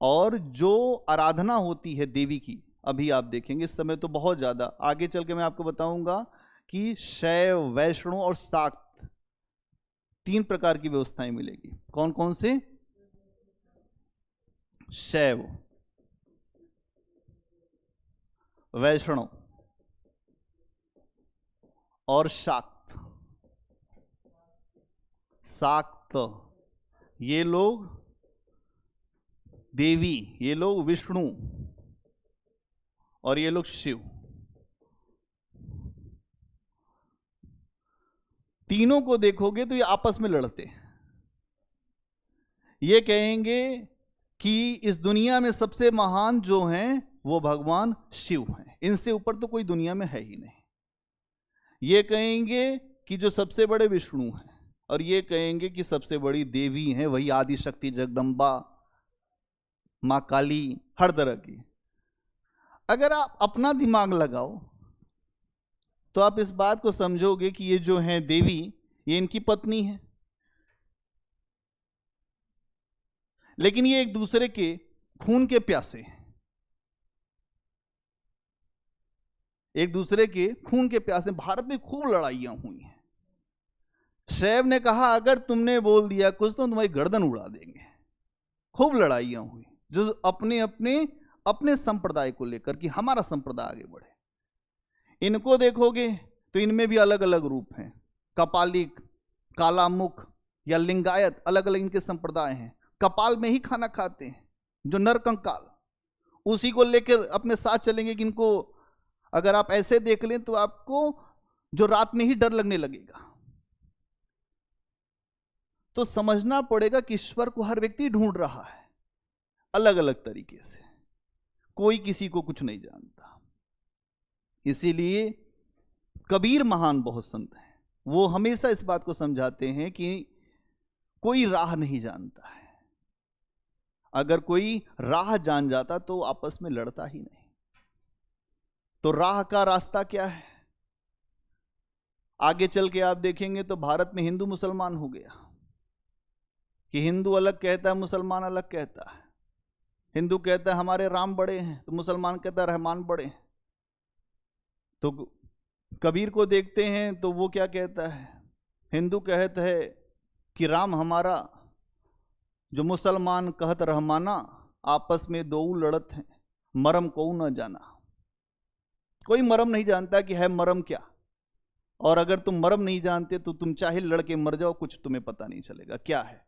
और जो आराधना होती है देवी की, अभी आप देखेंगे इस समय तो बहुत ज्यादा, आगे चल के मैं आपको बताऊंगा कि शैव, वैष्णव और शाक्त 3 प्रकार की व्यवस्थाएं मिलेगी। कौन कौन से? शैव, वैष्णव और शाक्त। शाक्त ये लोग देवी, ये लोग विष्णु और ये लोग शिव। तीनों को देखोगे तो ये आपस में लड़ते हैं। ये कहेंगे कि इस दुनिया में सबसे महान जो हैं वो भगवान शिव हैं, इनसे ऊपर तो कोई दुनिया में है ही नहीं। ये कहेंगे कि जो सबसे बड़े विष्णु हैं, और ये कहेंगे कि सबसे बड़ी देवी हैं वही आदि शक्ति, जगदम्बा, मां काली, हर तरह की। अगर आप अपना दिमाग लगाओ तो आप इस बात को समझोगे कि ये जो हैं देवी, ये इनकी पत्नी है, लेकिन ये एक दूसरे के खून के प्यासे हैं, एक दूसरे के खून के प्यासे। भारत में खूब लड़ाइयां हुई हैं। शैव ने कहा अगर तुमने बोल दिया कुछ तो तुम्हारी गर्दन उड़ा देंगे। खूब लड़ाइयां हुई जो अपने अपने अपने संप्रदाय को लेकर कि हमारा संप्रदाय आगे बढ़े। इनको देखोगे तो इनमें भी अलग अलग रूप हैं, कपालिक, कालामुख या लिंगायत, अलग अलग इनके संप्रदाय हैं। कपाल में ही खाना खाते हैं, जो नरकंकाल, उसी को लेकर अपने साथ चलेंगे कि इनको अगर आप ऐसे देख लें तो आपको जो रात में ही डर लगने लगेगा। तो समझना पड़ेगा कि ईश्वर को हर व्यक्ति ढूंढ रहा है अलग अलग तरीके से, कोई किसी को कुछ नहीं जानता। इसीलिए कबीर महान बहुत संत हैं, वो हमेशा इस बात को समझाते हैं कि कोई राह नहीं जानता है। अगर कोई राह जान जाता तो आपस में लड़ता ही नहीं। तो राह का रास्ता क्या है? आगे चल के आप देखेंगे तो भारत में हिंदू मुसलमान हो गया कि हिंदू अलग कहता है, मुसलमान अलग कहता है। हिंदू कहता है हमारे राम बड़े हैं, तो मुसलमान कहता है रहमान बड़े हैं। तो कबीर को देखते हैं तो वो क्या कहता है? हिंदू कहता है कि राम हमारा, जो मुसलमान कहत रहमाना, आपस में दो लड़त हैं, मरम को न जाना। कोई मरम नहीं जानता कि है मरम क्या, और अगर तुम मरम नहीं जानते तो तुम चाहे लड़के मर जाओ, कुछ तुम्हें पता नहीं चलेगा क्या है।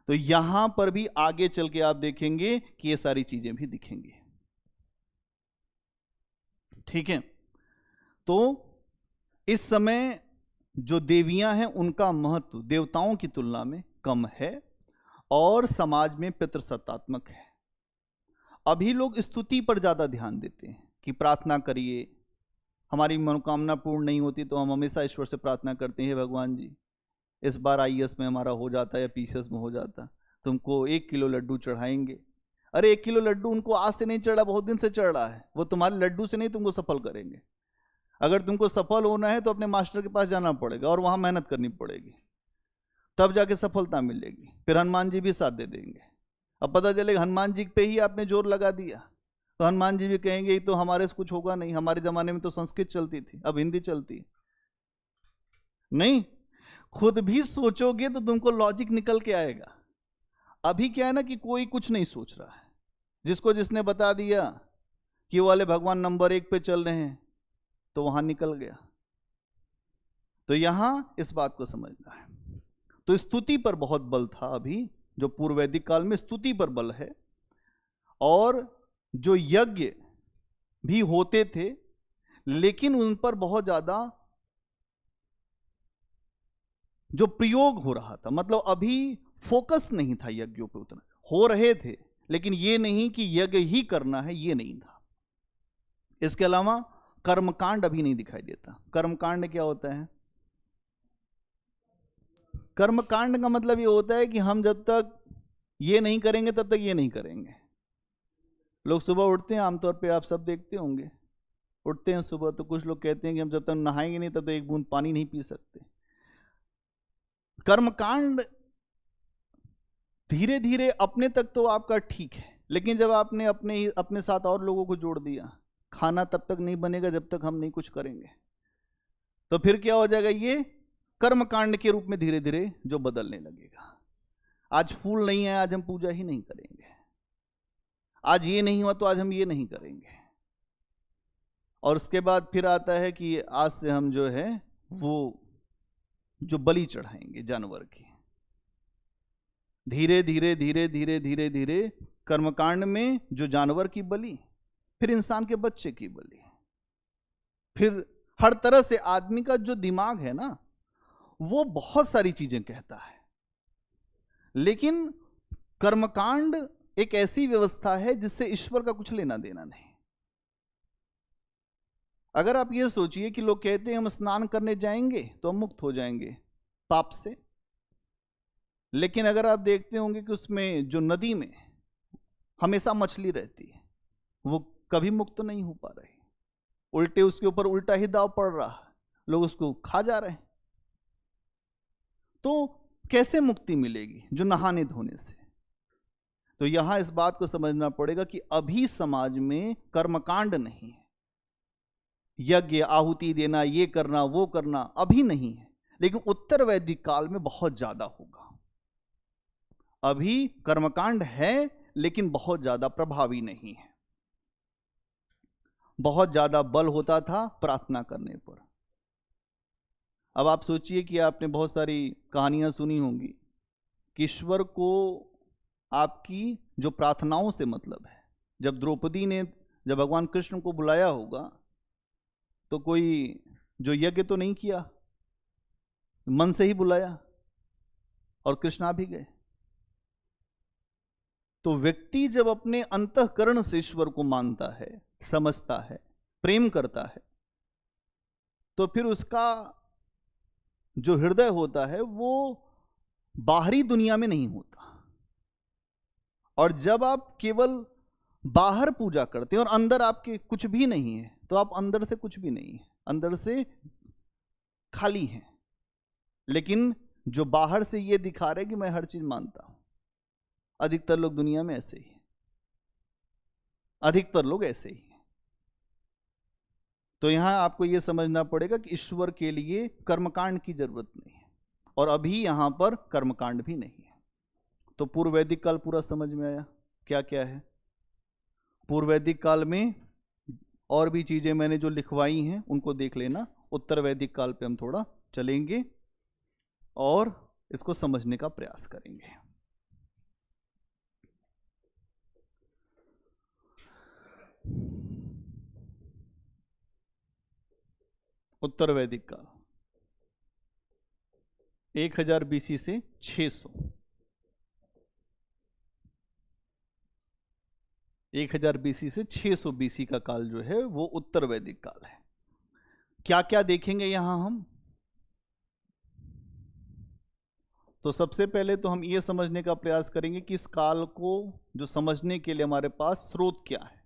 तो यहां पर भी आगे चल के आप देखेंगे कि ये सारी चीजें भी दिखेंगी। ठीक है, तो इस समय जो देवियां हैं उनका महत्व देवताओं की तुलना में कम है और समाज में पितृसत्तात्मक है। अभी लोग स्तुति पर ज्यादा ध्यान देते हैं कि प्रार्थना करिए, हमारी मनोकामना पूर्ण नहीं होती तो हम हमेशा ईश्वर से प्रार्थना करते हैं, भगवान जी इस बार IAS में हमारा हो जाता या PCS में हो जाता, तुमको 1 किलो लड्डू चढ़ाएंगे। अरे 1 किलो लड्डू उनको आज से नहीं चढ़ा, बहुत दिन से चढ़ रहा है। वो तुम्हारे लड्डू से नहीं तुमको सफल करेंगे। अगर तुमको सफल होना है तो अपने मास्टर के पास जाना पड़ेगा और वहां मेहनत करनी पड़ेगी, तब जाके सफलता मिलेगी। फिर हनुमान जी भी साथ दे देंगे। अब पता चलेगा हनुमान जी पे ही आपने जोर लगा दिया तो हनुमान जी भी कहेंगे तो हमारे से कुछ होगा नहीं, हमारे जमाने में तो संस्कृत चलती थी, अब हिंदी चलती नहीं। खुद भी सोचोगे तो तुमको लॉजिक निकल के आएगा। अभी क्या है ना कि कोई कुछ नहीं सोच रहा है, जिसको जिसने बता दिया कि वो वाले भगवान नंबर 1 पे चल रहे हैं तो वहां निकल गया। तो यहां इस बात को समझना है। तो स्तुति पर बहुत बल था अभी, जो पूर्व वैदिक काल में स्तुति पर बल है। और जो यज्ञ भी होते थे लेकिन उन पर बहुत ज्यादा जो प्रयोग हो रहा था, मतलब अभी फोकस नहीं था यज्ञों पे, उतना हो रहे थे लेकिन ये नहीं कि यज्ञ ही करना है, ये नहीं था। इसके अलावा कर्मकांड अभी नहीं दिखाई देता। कर्मकांड क्या होता है? कर्मकांड का मतलब ये होता है कि हम जब तक ये नहीं करेंगे तब तक ये नहीं करेंगे। लोग सुबह उठते हैं, आमतौर पे आप सब देखते होंगे, उठते हैं सुबह तो कुछ लोग कहते हैं कि हम जब तक नहाएंगे नहीं तब तक एक बूंद पानी नहीं पी सकते। कर्मकांड धीरे धीरे अपने तक तो आपका ठीक है, लेकिन जब आपने अपने साथ और लोगों को जोड़ दिया, खाना तब तक नहीं बनेगा जब तक हम नहीं कुछ करेंगे, तो फिर क्या हो जाएगा? ये कर्मकांड के रूप में धीरे धीरे जो बदलने लगेगा। आज फूल नहीं है, आज हम पूजा ही नहीं करेंगे। आज ये नहीं हुआ तो आज हम ये नहीं करेंगे। और उसके बाद फिर आता है कि आज से हम जो है वो जो बलि चढ़ाएंगे जानवर की। धीरे धीरे धीरे धीरे धीरे धीरे कर्मकांड में जो जानवर की बलि, फिर इंसान के बच्चे की बलि, फिर हर तरह से आदमी का जो दिमाग है ना, वो बहुत सारी चीजें कहता है। लेकिन कर्मकांड एक ऐसी व्यवस्था है जिससे ईश्वर का कुछ लेना देना नहीं। अगर आप ये सोचिए कि लोग कहते हैं हम स्नान करने जाएंगे तो हम मुक्त हो जाएंगे पाप से, लेकिन अगर आप देखते होंगे कि उसमें जो नदी में हमेशा मछली रहती है, वो कभी मुक्त नहीं हो पा रही। उल्टे उसके ऊपर उल्टा ही दाव पड़ रहा, लोग उसको खा जा रहे हैं। तो कैसे मुक्ति मिलेगी? जो नहाने धोने से। तो यहां इस बात को समझना पड़ेगा कि अभी समाज में कर्मकांड नहीं है, यज्ञ आहुति देना, ये करना वो करना अभी नहीं है, लेकिन उत्तर वैदिक काल में बहुत ज्यादा होगा। अभी कर्मकांड है लेकिन बहुत ज्यादा प्रभावी नहीं है। बहुत ज्यादा बल होता था प्रार्थना करने पर। अब आप सोचिए कि आपने बहुत सारी कहानियां सुनी होंगी कि ईश्वर को आपकी जो प्रार्थनाओं से मतलब है। जब द्रौपदी ने जब भगवान कृष्ण को बुलाया होगा तो कोई जो यज्ञ तो नहीं किया, मन से ही बुलाया और कृष्ण आ भी गए। तो व्यक्ति जब अपने अंतःकरण से ईश्वर को मानता है, समझता है, प्रेम करता है, तो फिर उसका जो हृदय होता है वो बाहरी दुनिया में नहीं होता। और जब आप केवल बाहर पूजा करते हैं और अंदर आपके कुछ भी नहीं है, तो आप अंदर से कुछ भी नहीं है, अंदर से खाली हैं। लेकिन जो बाहर से ये दिखा रहे कि मैं हर चीज मानता हूं, अधिकतर लोग दुनिया में ऐसे ही हैं, अधिकतर लोग ऐसे ही हैं। तो यहां आपको यह समझना पड़ेगा कि ईश्वर के लिए कर्मकांड की जरूरत नहीं है, और अभी यहां पर कर्मकांड भी नहीं है। तो पूर्व वैदिक काल पूरा समझ में आया क्या क्या है? पूर्व वैदिक काल में और भी चीजें मैंने जो लिखवाई हैं उनको देख लेना। उत्तर वैदिक काल पे हम थोड़ा चलेंगे और इसको समझने का प्रयास करेंगे। उत्तर वैदिक काल 1000 बीसी से 600, 1000 बीसी से 600 बीसी का काल जो है वो उत्तर वैदिक काल है। क्या क्या देखेंगे यहां हम? तो सबसे पहले तो हम ये समझने का प्रयास करेंगे कि इस काल को जो समझने के लिए हमारे पास स्रोत क्या है।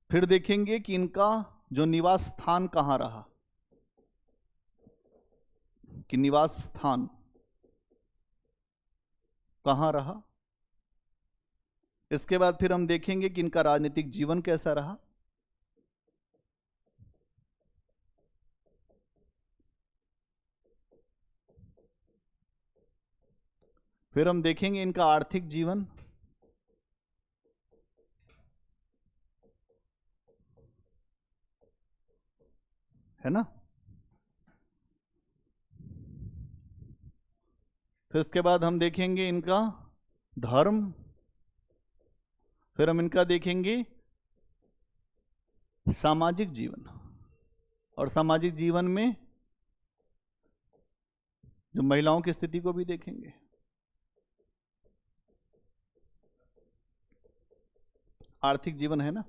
फिर देखेंगे कि इनका जो निवास स्थान कहां रहा, कि निवास स्थान कहां रहा। इसके बाद फिर हम देखेंगे कि इनका राजनीतिक जीवन कैसा रहा। फिर हम देखेंगे इनका आर्थिक जीवन, है ना। फिर उसके बाद हम देखेंगे इनका धर्म। फिर हम इनका देखेंगे सामाजिक जीवन, और सामाजिक जीवन में जो महिलाओं की स्थिति को भी देखेंगे। आर्थिक जीवन है ना।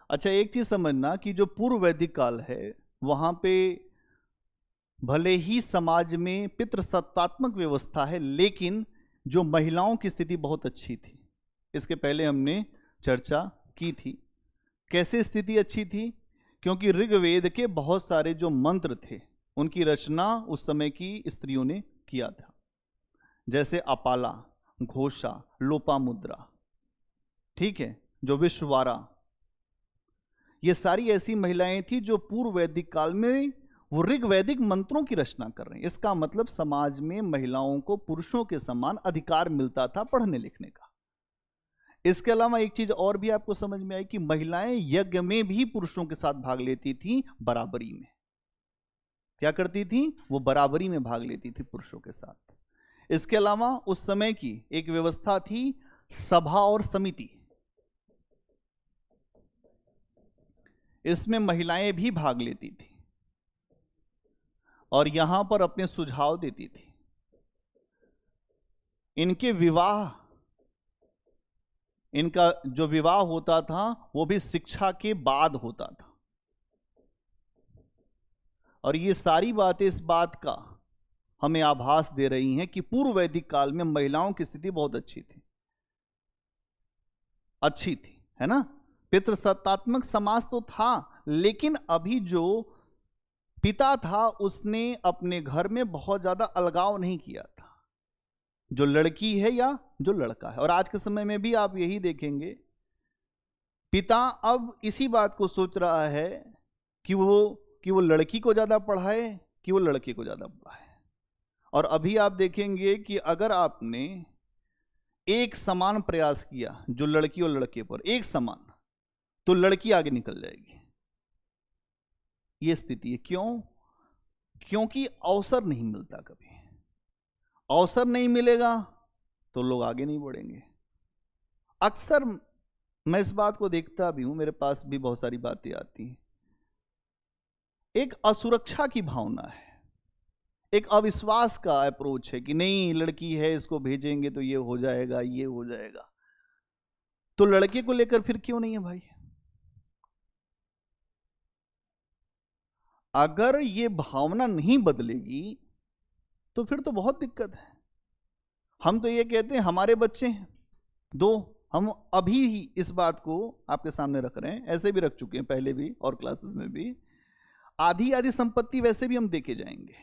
अच्छा, एक चीज समझना कि जो पूर्व वैदिक काल है वहां पे भले ही समाज में पितृसत्तात्मक व्यवस्था है, लेकिन जो महिलाओं की स्थिति बहुत अच्छी थी। इसके पहले हमने चर्चा की थी। कैसे स्थिति अच्छी थी? क्योंकि ऋग्वेद के बहुत सारे जो मंत्र थे उनकी रचना उस समय की स्त्रियों ने किया था, जैसे अपाला, घोषा, लोपामुद्रा, ठीक है, जो विश्ववारा, ये सारी ऐसी महिलाएं थी जो पूर्व वैदिक काल में वो ऋग्वैदिक मंत्रों की रचना कर रहे हैं। इसका मतलब समाज में महिलाओं को पुरुषों के समान अधिकार मिलता था पढ़ने लिखने का। इसके अलावा एक चीज और भी आपको समझ में आई कि महिलाएं यज्ञ में भी पुरुषों के साथ भाग लेती थी, बराबरी में। क्या करती थी? वो बराबरी में भाग लेती थी पुरुषों के साथ। इसके अलावा उस समय की एक व्यवस्था थी सभा और समिति, इसमें महिलाएं भी भाग लेती थी और यहां पर अपने सुझाव देती थी। इनके विवाह, इनका जो विवाह होता था वो भी शिक्षा के बाद होता था। और ये सारी बातें इस बात का हमें आभास दे रही हैं कि पूर्व वैदिक काल में महिलाओं की स्थिति बहुत अच्छी थी, है ना। पितृसत्तात्मक समाज तो था, लेकिन अभी जो पिता था उसने अपने घर में बहुत ज्यादा अलगाव नहीं किया था, जो लड़की है या जो लड़का है। और आज के समय में भी आप यही देखेंगे, पिता अब इसी बात को सोच रहा है कि वो लड़की को ज्यादा पढ़ाए कि वो लड़के को ज्यादा पढ़ाए। और अभी आप देखेंगे कि अगर आपने एक समान प्रयास किया जो लड़की और लड़के पर एक समान, तो लड़की आगे निकल जाएगी। यह स्थिति है। क्यों? क्योंकि अवसर नहीं मिलता। कभी अवसर नहीं मिलेगा तो लोग आगे नहीं बढ़ेंगे। अक्सर मैं इस बात को देखता भी हूं, मेरे पास भी बहुत सारी बातें आती हैं। एक असुरक्षा की भावना है, एक अविश्वास का अप्रोच है कि नहीं, लड़की है, इसको भेजेंगे तो ये हो जाएगा, ये हो जाएगा। तो लड़के को लेकर फिर क्यों नहीं है भाई? अगर ये भावना नहीं बदलेगी तो फिर तो बहुत दिक्कत है। हम तो ये कहते हैं हमारे बच्चे हैं दो, हम अभी ही इस बात को आपके सामने रख रहे हैं, ऐसे भी रख चुके हैं पहले भी और क्लासेस में भी। आधी आधी संपत्ति वैसे भी हम देके जाएंगे।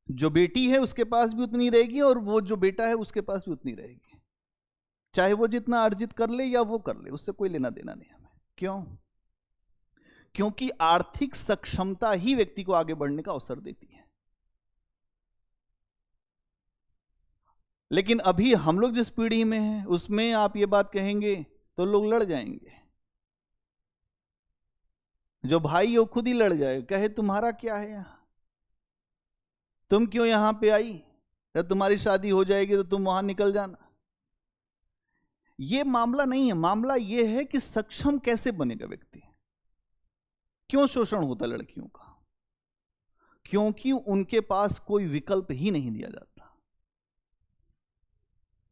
जो बेटी है उसके पास भी उतनी रहेगी और वो जो बेटा है उसके पास भी उतनी रहेगी, चाहे वो जितना अर्जित कर ले या वो कर ले, उससे कोई लेना देना नहीं हमें। क्यों? क्योंकि आर्थिक सक्षमता ही व्यक्ति को आगे बढ़ने का अवसर देती है। लेकिन अभी हम लोग जिस पीढ़ी में हैं उसमें आप ये बात कहेंगे तो लोग लड़ जाएंगे। जो भाई वो खुद ही लड़ जाए, कहे तुम्हारा क्या है यहां, तुम क्यों यहां पे आई, जब तुम्हारी शादी हो जाएगी तो तुम वहां निकल जाना। ये मामला नहीं है। मामला ये है कि सक्षम कैसे बनेगा व्यक्ति। क्यों शोषण होता लड़कियों का? क्योंकि उनके पास कोई विकल्प ही नहीं दिया जाता।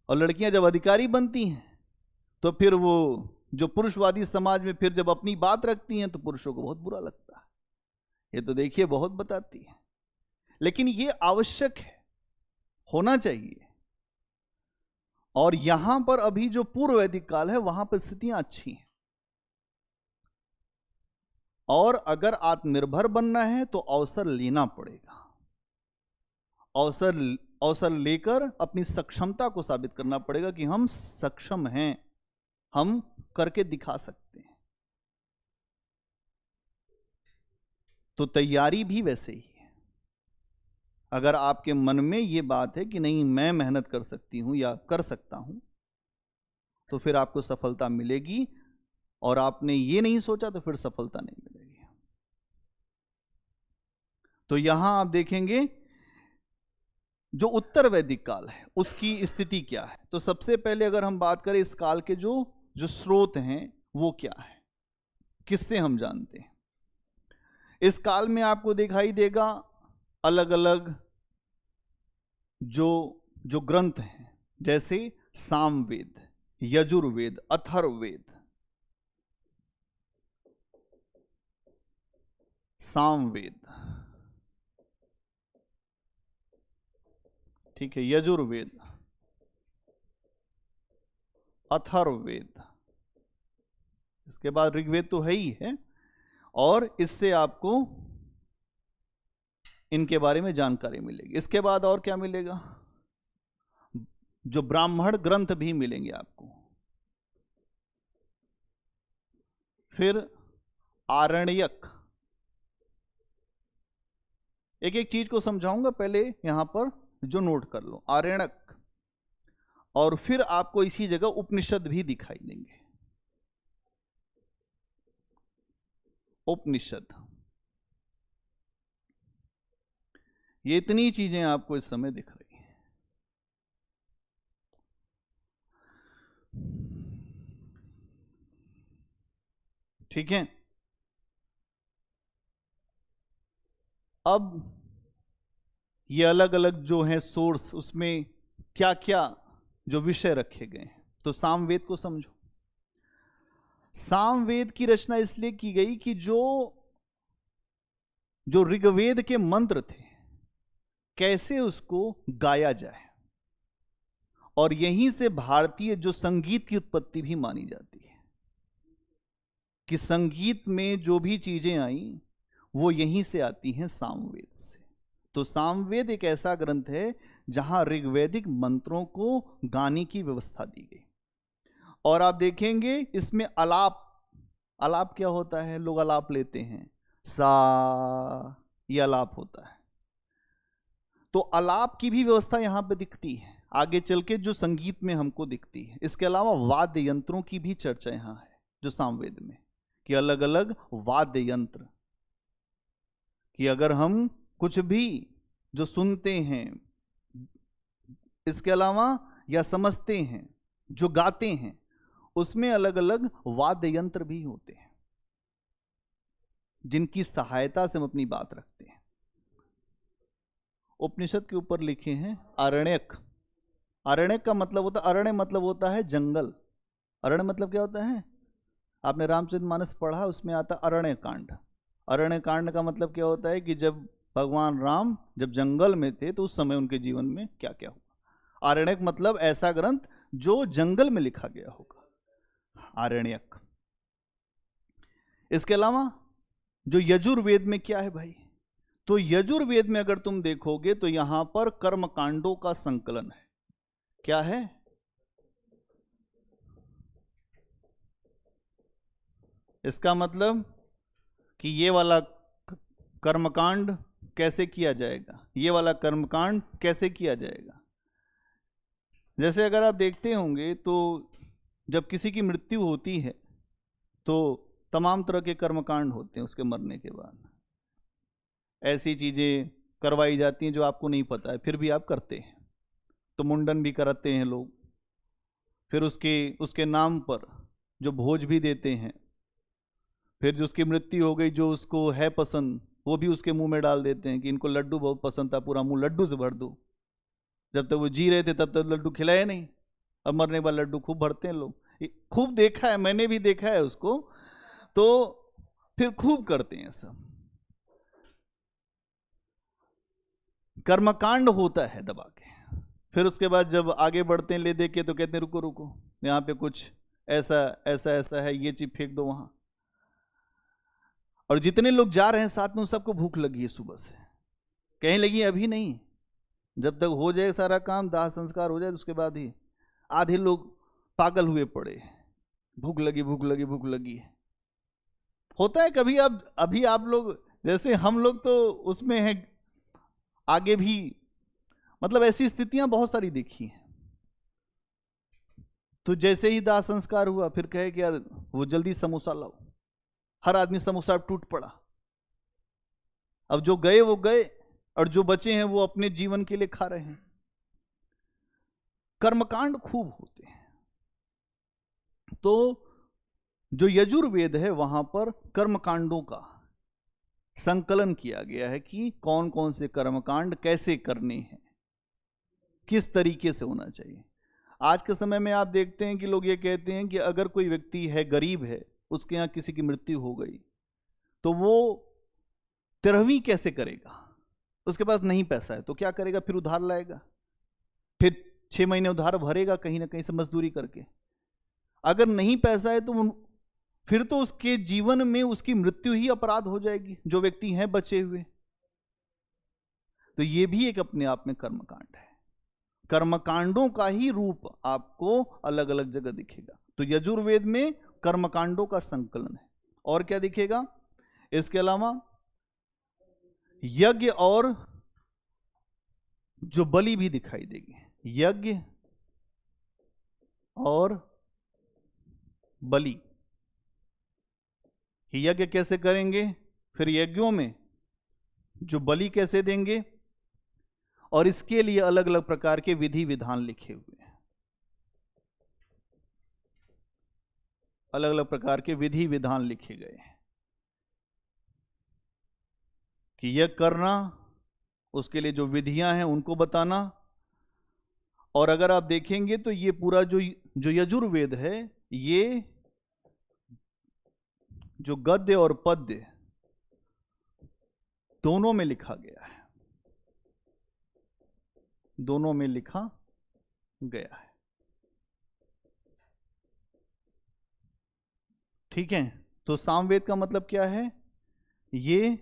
और लड़कियां जब अधिकारी बनती हैं तो फिर वो जो पुरुषवादी समाज में फिर जब अपनी बात रखती हैं तो पुरुषों को बहुत बुरा लगता है। ये तो देखिए बहुत बताती है। लेकिन ये आवश्यक है, होना चाहिए। और यहां पर अभी जो पूर्व वैदिक काल है वहां पर स्थितियां अच्छी हैं। और अगर आत्मनिर्भर बनना है तो अवसर लेना पड़ेगा। अवसर लेकर अपनी सक्षमता को साबित करना पड़ेगा कि हम सक्षम हैं, हम करके दिखा सकते हैं। तो तैयारी भी वैसे ही है। अगर आपके मन में यह बात है कि नहीं, मैं मेहनत कर सकती हूं या कर सकता हूं, तो फिर आपको सफलता मिलेगी। और आपने ये नहीं सोचा तो फिर सफलता नहीं मिलेगी। तो यहां आप देखेंगे जो उत्तर वैदिक काल है उसकी स्थिति क्या है। तो सबसे पहले अगर हम बात करें इस काल के जो स्रोत हैं वो क्या है, किससे हम जानते हैं। इस काल में आपको दिखाई देगा अलग अलग जो ग्रंथ हैं, जैसे सामवेद, यजुर्वेद, अथर्ववेद, सामवेद। ठीक है, यजुर्वेद, अथर्ववेद, इसके बाद ऋग्वेद तो है ही है, और इससे आपको इनके बारे में जानकारी मिलेगी। इसके बाद और क्या मिलेगा? जो ब्राह्मण ग्रंथ भी मिलेंगे आपको। फिर आरण्यक। एक एक चीज को समझाऊंगा, पहले यहां पर जो नोट कर लो, आरण्यक। और फिर आपको इसी जगह उपनिषद भी दिखाई देंगे। उपनिषद, ये इतनी चीजें आपको इस समय दिख रही हैं। ठीक है, अब ये अलग अलग जो हैं सोर्स, उसमें क्या क्या जो विषय रखे गए हैं। तो सामवेद को समझो। सामवेद की रचना इसलिए की गई कि जो ऋग्वेद के मंत्र थे, कैसे उसको गाया जाए, और यहीं से भारतीय जो संगीत की उत्पत्ति भी मानी जाती है, कि संगीत में जो भी चीजें आई वो यहीं से आती हैं, सामवेद से। तो सामवेद एक ऐसा ग्रंथ है जहां ऋग्वैदिक मंत्रों को गाने की व्यवस्था दी गई। और आप देखेंगे इसमें आलाप, आलाप क्या होता है? लोग आलाप लेते हैं, सा, ये आलाप होता है। तो आलाप की भी व्यवस्था यहां पे दिखती है, आगे चल के जो संगीत में हमको दिखती है। इसके अलावा वाद्य यंत्रों की भी चर्चा यहां है, जो सामवेद में, कि अलग अलग वाद्य यंत्र, कि अगर हम कुछ भी जो सुनते हैं, इसके अलावा या समझते हैं, जो गाते हैं, उसमें अलग अलग वाद्य यंत्र भी होते हैं, जिनकी सहायता से हम अपनी बात रखते हैं। उपनिषद के ऊपर लिखे हैं आरण्यक। आरण्यक का मतलब होता है, अरण्य मतलब होता है जंगल। अरण्य मतलब क्या होता है? आपने रामचरितमानस पढ़ा, उसमें आता अरण्य कांड। अरण्य कांड का मतलब क्या होता है कि जब भगवान राम जब जंगल में थे तो उस समय उनके जीवन में क्या क्या हुआ। आरण्यक मतलब ऐसा ग्रंथ जो जंगल में लिखा गया होगा, आरण्यक। इसके अलावा जो यजुर्वेद में क्या है भाई? तो यजुर्वेद में अगर तुम देखोगे तो यहां पर कर्मकांडों का संकलन है। क्या है? इसका मतलब कि ये वाला कर्मकांड कैसे किया जाएगा, ये वाला कर्मकांड कैसे किया जाएगा। जैसे अगर आप देखते होंगे तो जब किसी की मृत्यु होती है तो तमाम तरह के कर्मकांड होते हैं उसके मरने के बाद। ऐसी चीजें करवाई जाती हैं जो आपको नहीं पता है, फिर भी आप करते हैं। तो मुंडन भी कराते हैं लोग, फिर उसके नाम पर जो भोज भी देते हैं। फिर जो उसकी मृत्यु हो गई, जो उसको है पसंद, वो भी उसके मुंह में डाल देते हैं कि इनको लड्डू बहुत पसंद था, पूरा मुंह लड्डू से भर दो। जब तक वो जी रहे थे तब तक लड्डू खिलाए नहीं, अब मरने के बाद लड्डू खूब भरते हैं लोग। खूब देखा है, मैंने भी देखा है उसको। तो फिर खूब करते हैं सब, कर्मकांड होता है दबा के। फिर उसके बाद जब आगे बढ़ते हैं ले दे के, तो कहते हैं रुको रुको, यहाँ पे कुछ ऐसा ऐसा ऐसा है, ये चीज फेंक दो वहां। और जितने लोग जा रहे हैं साथ में, उन सबको भूख लगी है सुबह से, कहीं लगी अभी नहीं, जब तक हो जाए सारा काम, दाह संस्कार हो जाए, तो उसके बाद ही। आधे लोग पागल हुए पड़े, भूख लगी भूख लगी भूख लगी। होता है कभी। अब अभी आप लोग जैसे हम लोग तो उसमें हैं, आगे भी मतलब ऐसी स्थितियां बहुत सारी देखी हैं। तो जैसे ही दाह संस्कार हुआ, फिर कहे कि यार वो जल्दी समोसा लाओ, हर आदमी समोसा टूट पड़ा। अब जो गए वो गए, और जो बचे हैं वो अपने जीवन के लिए खा रहे हैं। कर्मकांड खूब होते हैं। तो जो यजुर्वेद है वहां पर कर्मकांडों का संकलन किया गया है कि कौन कौन से कर्मकांड कैसे करने हैं, किस तरीके से होना चाहिए। आज के समय में आप देखते हैं कि लोग ये कहते हैं कि अगर कोई व्यक्ति है, गरीब है, उसके यहाँ किसी की मृत्यु हो गई, तो वो 13वीं कैसे करेगा? उसके पास नहीं पैसा है तो क्या करेगा? फिर उधार लाएगा, फिर 6 महीने उधार भरेगा कहीं ना कहीं से मजदूरी करके। अगर नहीं पैसा है तो फिर तो उसके जीवन में उसकी मृत्यु ही अपराध हो जाएगी, जो व्यक्ति हैं बचे हुए। तो ये भी एक अपने आप में कर्मकांड है। कर्मकांडों का ही रूप आपको अलग अलग जगह दिखेगा। तो यजुर्वेद में कर्मकांडों का संकलन है। और क्या दिखेगा इसके अलावा? यज्ञ और जो बलि भी दिखाई देगी। यज्ञ और बलि, कि यज्ञ कैसे करेंगे, फिर यज्ञों में जो बलि कैसे देंगे, और इसके लिए अलग अलग प्रकार के विधि विधान लिखे हुए हैं। अलग अलग प्रकार के विधि विधान लिखे गए हैं कि यह करना, उसके लिए जो विधियां हैं उनको बताना। और अगर आप देखेंगे तो ये पूरा जो यजुर्वेद है, ये जो गद्य और पद्य दोनों में लिखा गया है, दोनों में लिखा गया है। ठीक है, तो सामवेद का मतलब क्या है? ये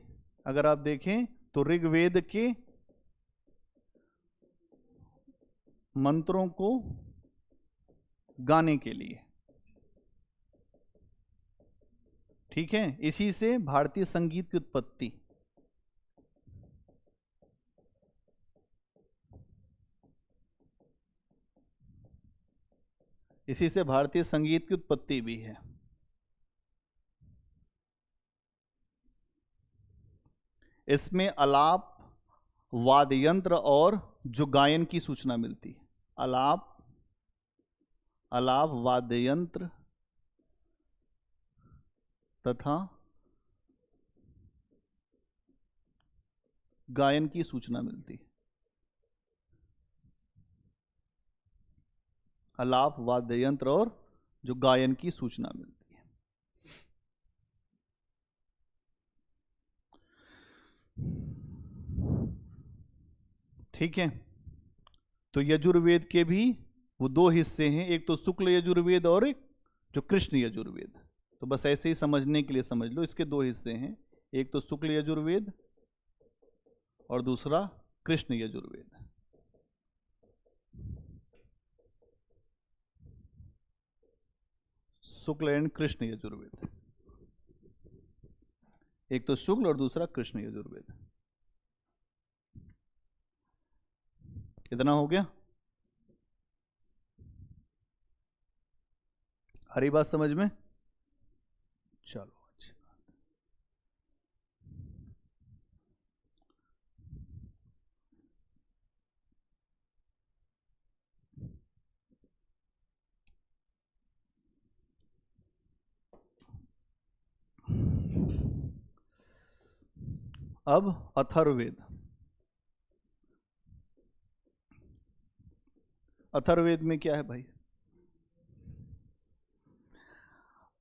अगर आप देखें तो ऋग्वेद के मंत्रों को गाने के लिए, ठीक है, इसी से भारतीय संगीत की उत्पत्ति। इसी से भारतीय संगीत की उत्पत्ति भी है। इसमें आलाप, वाद्य यंत्र और जो गायन की सूचना मिलती है। आलाप, वाद्य यंत्र तथा गायन की सूचना मिलती है। आलाप, वाद्य यंत्र और जो गायन की सूचना मिलती है। ठीक है, तो यजुर्वेद के भी वो 2 हिस्से हैं, एक तो शुक्ल यजुर्वेद और एक जो कृष्ण यजुर्वेद। तो बस ऐसे ही समझने के लिए समझ लो, इसके 2 हिस्से हैं, एक तो शुक्ल यजुर्वेद और दूसरा कृष्ण यजुर्वेद। शुक्ल एंड कृष्ण यजुर्वेद, एक तो शुक्ल और दूसरा कृष्ण यजुर्वेद। कितना हो गया? हरी बात समझ में? चलो, अच्छी बात। अब अथर्ववेद। अथर्ववेद में क्या है भाई?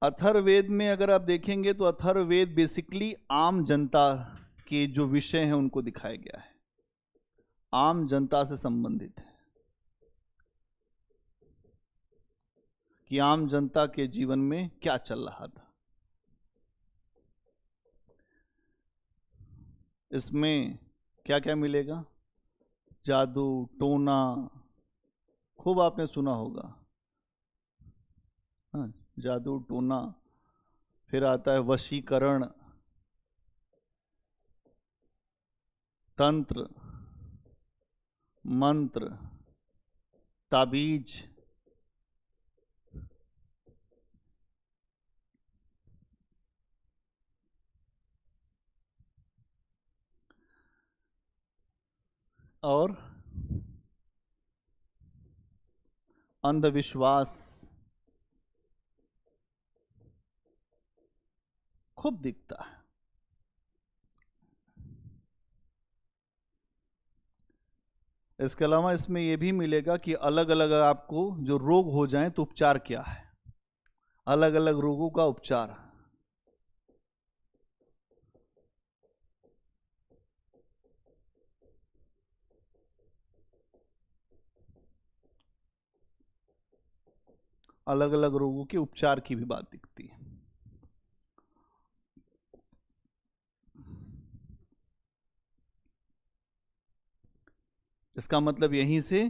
अथर्ववेद में अगर आप देखेंगे तो अथर्ववेद बेसिकली आम जनता के जो विषय हैं उनको दिखाया गया है, आम जनता से संबंधित है, कि आम जनता के जीवन में क्या चल रहा था। इसमें क्या क्या मिलेगा? जादू टोना, खूब आपने सुना होगा। हाँ, जादू टोना, फिर आता है वशीकरण, तंत्र, मंत्र, ताबीज, और अंधविश्वास खूब दिखता है। इसके अलावा इसमें यह भी मिलेगा कि अलग अलग आपको जो रोग हो जाएं तो उपचार क्या है, अलग अलग रोगों का उपचार। अलग अलग रोगों के उपचार की भी बात दिखती है। इसका मतलब यहीं से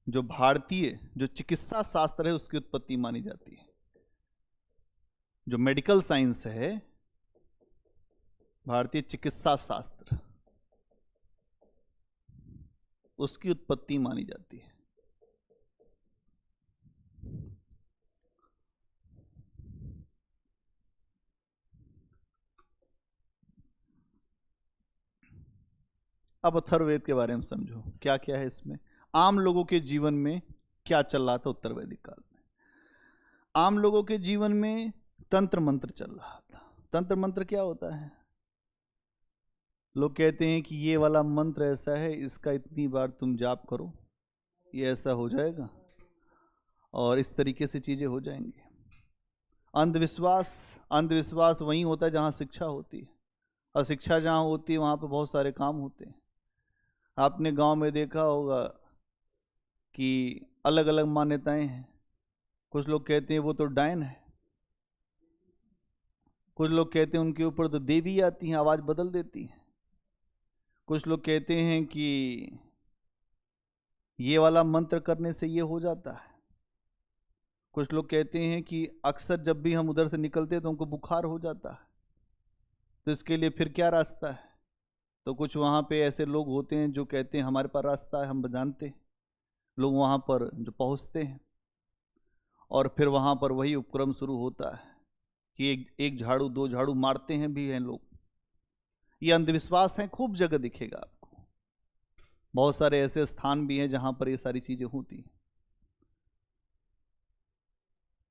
जो भारतीय जो चिकित्सा शास्त्र है उसकी उत्पत्ति मानी जाती है। जो मेडिकल साइंस है, भारतीय चिकित्सा शास्त्र, उसकी उत्पत्ति मानी जाती है। अब अथर्ववेद के बारे में समझो क्या क्या है इसमें। आम लोगों के जीवन में क्या चल रहा था उत्तर वैदिक काल में? आम लोगों के जीवन में तंत्र मंत्र चल रहा था। तंत्र मंत्र क्या होता है? लोग कहते हैं कि ये वाला मंत्र ऐसा है, इसका इतनी बार तुम जाप करो, ये ऐसा हो जाएगा, और इस तरीके से चीजें हो जाएंगी। अंधविश्वास, अंधविश्वास वहीं होता है जहाँ शिक्षा होती है, और शिक्षा जहाँ होती है वहाँ पे बहुत सारे काम होते हैं। आपने गांव में देखा होगा कि अलग अलग मान्यताएं हैं। कुछ लोग कहते हैं वो तो डायन है, कुछ लोग कहते हैं उनके ऊपर तो देवी आती हैं, आवाज़ बदल देती हैं। कुछ लोग कहते हैं कि ये वाला मंत्र करने से ये हो जाता है। कुछ लोग कहते हैं कि अक्सर जब भी हम उधर से निकलते हैं तो हमको बुखार हो जाता है, तो इसके लिए फिर क्या रास्ता है? तो कुछ वहाँ पे ऐसे लोग होते हैं जो कहते हैं हमारे पास रास्ता है, हम जानते हैं। लोग वहाँ पर जो पहुँचते हैं और फिर वहाँ पर वही उपक्रम शुरू होता है कि एक झाड़ू दो झाड़ू मारते हैं भी हैं लोग। ये अंधविश्वास है, खूब जगह दिखेगा आपको। बहुत सारे ऐसे स्थान भी हैं जहाँ पर ये सारी चीज़ें होती हैं।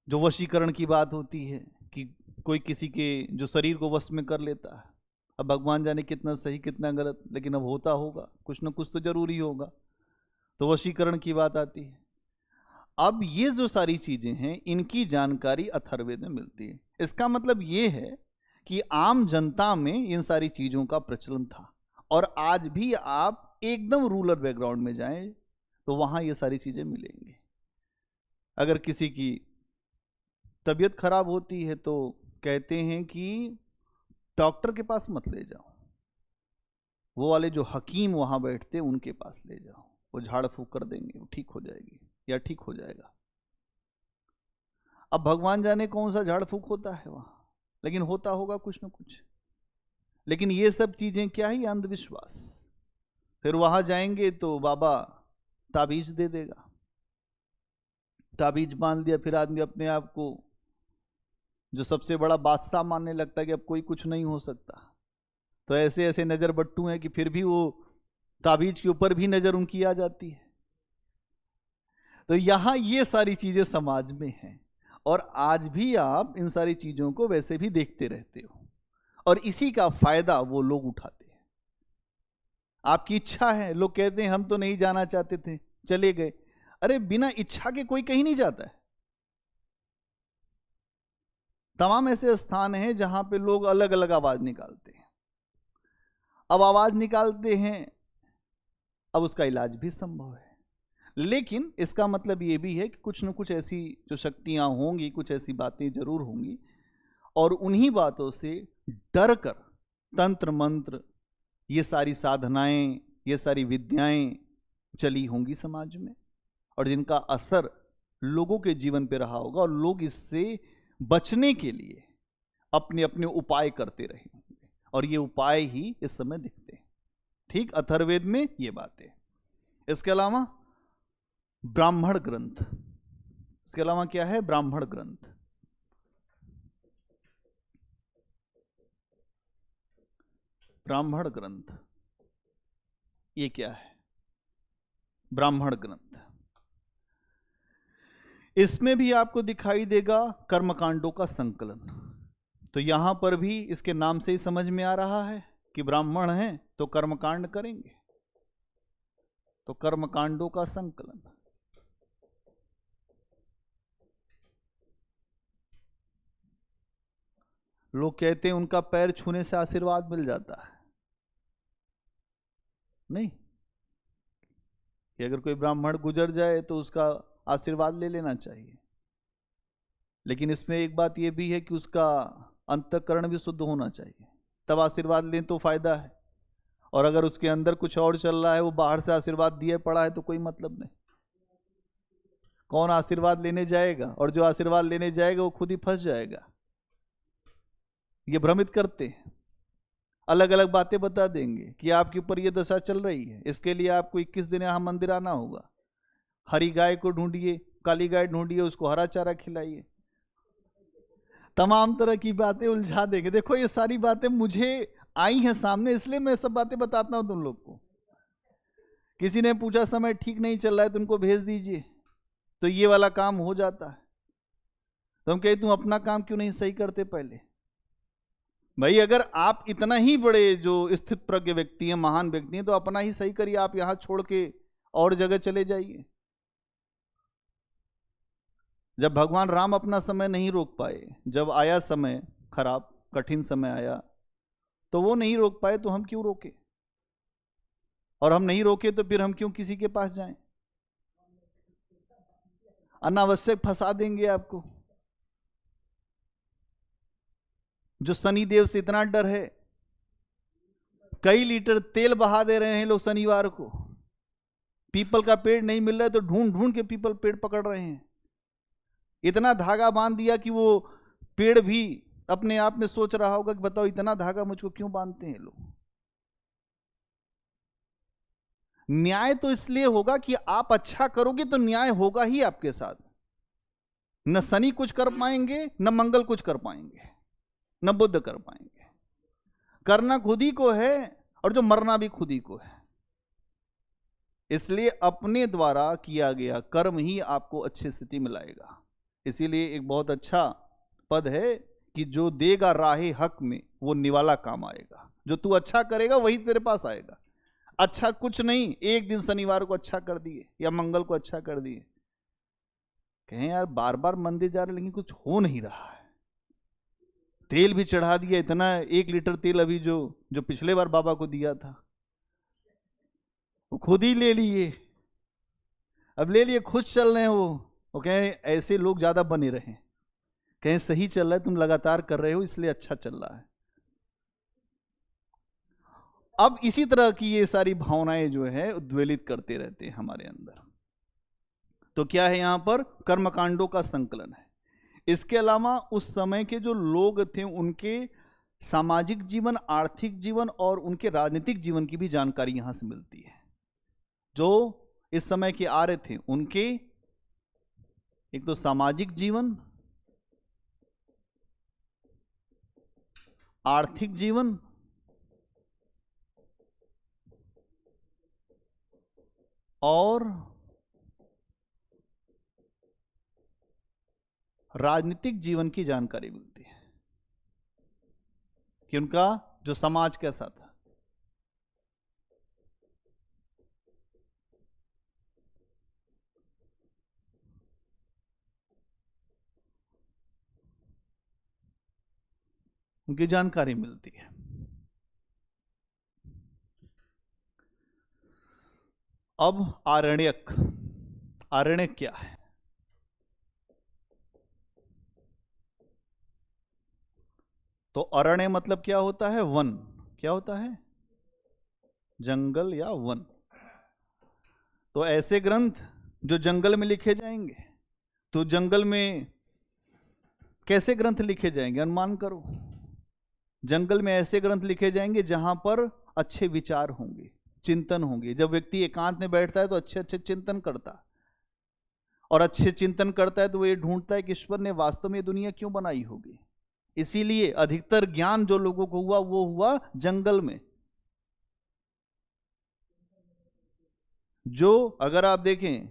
जो वशीकरण की बात होती है कि कोई किसी के जो शरीर को वश में कर लेता है। अब भगवान जाने कितना सही कितना गलत, लेकिन अब होता होगा, कुछ ना कुछ तो जरूरी होगा। तो वशीकरण की बात आती है। अब ये जो सारी चीजें हैं इनकी जानकारी अथर्ववेद में मिलती है। इसका मतलब ये है कि आम जनता में इन सारी चीजों का प्रचलन था, और आज भी आप एकदम रूरल बैकग्राउंड में जाएं तो वहां ये सारी चीजें मिलेंगी। अगर किसी की तबीयत खराब होती है तो कहते हैं कि डॉक्टर के पास मत ले जाओ, वो वाले जो हकीम वहां बैठते हैं उनके पास ले जाओ, वो झाड़ फूक कर देंगे, वो ठीक हो जाएगी या ठीक हो जाएगा। अब भगवान जाने कौन सा झाड़ फूक होता है वहां, लेकिन होता होगा कुछ ना कुछ। लेकिन ये सब चीजें क्या है? अंधविश्वास। फिर वहां जाएंगे तो बाबा ताबीज दे देगा, ताबीज बांध दिया, फिर आदमी अपने आप को जो सबसे बड़ा बादशाह मानने लगता है कि अब कोई कुछ नहीं हो सकता। तो ऐसे ऐसे नजर बट्टू हैं कि फिर भी वो ताबीज के ऊपर भी नजर उनकी आ जाती है। तो यहां ये सारी चीजें समाज में हैं, और आज भी आप इन सारी चीजों को वैसे भी देखते रहते हो, और इसी का फायदा वो लोग उठाते हैं। आपकी इच्छा है, लोग कहते हैं हम तो नहीं जाना चाहते थे, चले गए। अरे बिना इच्छा के कोई कहीं नहीं जाता है। तमाम ऐसे स्थान हैं जहां पे लोग अलग अलग आवाज निकालते हैं। अब आवाज निकालते हैं, अब उसका इलाज भी संभव है, लेकिन इसका मतलब ये भी है कि कुछ न कुछ ऐसी जो शक्तियां होंगी, कुछ ऐसी बातें जरूर होंगी, और उन्हीं बातों से डर कर तंत्र मंत्र, ये सारी साधनाएं, ये सारी विद्याएं चली होंगी समाज में, और जिनका असर लोगों के जीवन पे रहा होगा, और लोग इससे बचने के लिए अपने अपने उपाय करते रहे होंगे, और ये उपाय ही इस समय दिखते हैं। ठीक अथर्ववेद में ये बात है। इसके अलावा ब्राह्मण ग्रंथ, इसके अलावा क्या है? ब्राह्मण ग्रंथ। ब्राह्मण ग्रंथ ये क्या है? ब्राह्मण ग्रंथ, इसमें भी आपको दिखाई देगा कर्मकांडों का संकलन। तो यहां पर भी इसके नाम से ही समझ में आ रहा है कि ब्राह्मण हैं तो कर्मकांड करेंगे। तो कर्मकांडों का संकलन। लोग कहते हैं उनका पैर छूने से आशीर्वाद मिल जाता है। नहीं, कि अगर कोई ब्राह्मण गुजर जाए तो उसका आशीर्वाद ले लेना चाहिए, लेकिन इसमें एक बात यह भी है कि उसका अंतःकरण भी शुद्ध होना चाहिए, तब आशीर्वाद लें तो फायदा है। और अगर उसके अंदर कुछ और चल रहा है, वो बाहर से आशीर्वाद दिए पड़ा है, तो कोई मतलब नहीं। कौन आशीर्वाद लेने जाएगा? और जो आशीर्वाद लेने जाएगा वो खुद ही फंस जाएगा। ये भ्रमित करते हैं, अलग अलग बातें बता देंगे कि आपके ऊपर ये दशा चल रही है, इसके लिए आपको 21 दिन यहाँ मंदिर आना होगा, हरी गाय को ढूंढिए, काली गाय ढूंढिए, उसको हरा चारा खिलाइए, तमाम तरह की बातें उलझा देंगे। देखो ये सारी बातें मुझे आई हैं सामने, इसलिए मैं सब बातें बताता हूं तुम लोग को। किसी ने पूछा समय ठीक नहीं चल रहा है तो उनको भेज दीजिए, तो ये वाला काम हो जाता है। तो हम कहे तुम अपना काम क्यों नहीं सही करते पहले? भाई अगर आप इतना ही बड़े जो स्थित प्रज्ञ व्यक्ति हैं, महान व्यक्ति हैं, तो अपना ही सही करिए। आप यहां छोड़ के और जगह चले जाइए। जब भगवान राम अपना समय नहीं रोक पाए, जब आया समय खराब, कठिन समय आया, तो वो नहीं रोक पाए, तो हम क्यों रोके? और हम नहीं रोके तो फिर हम क्यों किसी के पास जाएं? अनावश्यक फंसा देंगे आपको। जो शनिदेव से इतना डर है, कई लीटर तेल बहा दे रहे हैं लोग शनिवार को। पीपल का पेड़ नहीं मिल रहा है तो ढूंढ ढूंढ के पीपल पेड़ पकड़ रहे हैं। इतना धागा बांध दिया कि वो पेड़ भी अपने आप में सोच रहा होगा कि बताओ इतना धागा मुझको क्यों बांधते हैं लोग। न्याय तो इसलिए होगा कि आप अच्छा करोगे तो न्याय होगा ही आपके साथ। न शनि कुछ कर पाएंगे, न मंगल कुछ कर पाएंगे, न बुध कर पाएंगे। करना खुद ही को है और जो मरना भी खुद ही को है। इसलिए अपने द्वारा किया गया कर्म ही आपको अच्छी स्थिति में लाएगा। इसीलिए एक बहुत अच्छा पद है कि जो देगा राहे हक में वो निवाला काम आएगा। जो तू अच्छा करेगा वही तेरे पास आएगा। अच्छा कुछ नहीं, एक दिन शनिवार को अच्छा कर दिए या मंगल को अच्छा कर दिए, कहें यार बार बार मंदिर जा रहे लेकिन कुछ हो नहीं रहा है। तेल भी चढ़ा दिया, इतना 1 लीटर तेल अभी जो पिछले बार बाबा को दिया था वो खुद ही ले लिए, अब ले लिए, खुश चल रहे हैं वो कहें ऐसे लोग ज्यादा बने रहे, कहें सही चल रहा है, तुम लगातार कर रहे हो इसलिए अच्छा चल रहा है। अब इसी तरह की ये सारी भावनाएं जो है उद्वेलित करते रहते हैं हमारे अंदर। तो क्या है यहां पर? कर्मकांडों का संकलन है। इसके अलावा उस समय के जो लोग थे उनके सामाजिक जीवन, आर्थिक जीवन और उनके राजनीतिक जीवन की भी जानकारी यहां से मिलती है। जो इस समय के आर्य थे उनके एक तो सामाजिक जीवन, आर्थिक जीवन और राजनीतिक जीवन की जानकारी मिलती है कि उनका जो समाज कैसा था। उनकी जानकारी मिलती है। अब आरण्यक, आरण्यक क्या है? तो अरण्य मतलब क्या होता है? वन। क्या होता है? जंगल या वन। तो ऐसे ग्रंथ जो जंगल में लिखे जाएंगे, तो जंगल में कैसे ग्रंथ लिखे जाएंगे? अनुमान करो। जंगल में ऐसे ग्रंथ लिखे जाएंगे जहां पर अच्छे विचार होंगे, चिंतन होंगे। जब व्यक्ति एकांत में बैठता है तो अच्छे अच्छे चिंतन करता है, और अच्छे चिंतन करता है तो वो ये ढूंढता है कि ईश्वर ने वास्तव में दुनिया क्यों बनाई होगी। इसीलिए अधिकतर ज्ञान जो लोगों को हुआ वो हुआ जंगल में। जो अगर आप देखें,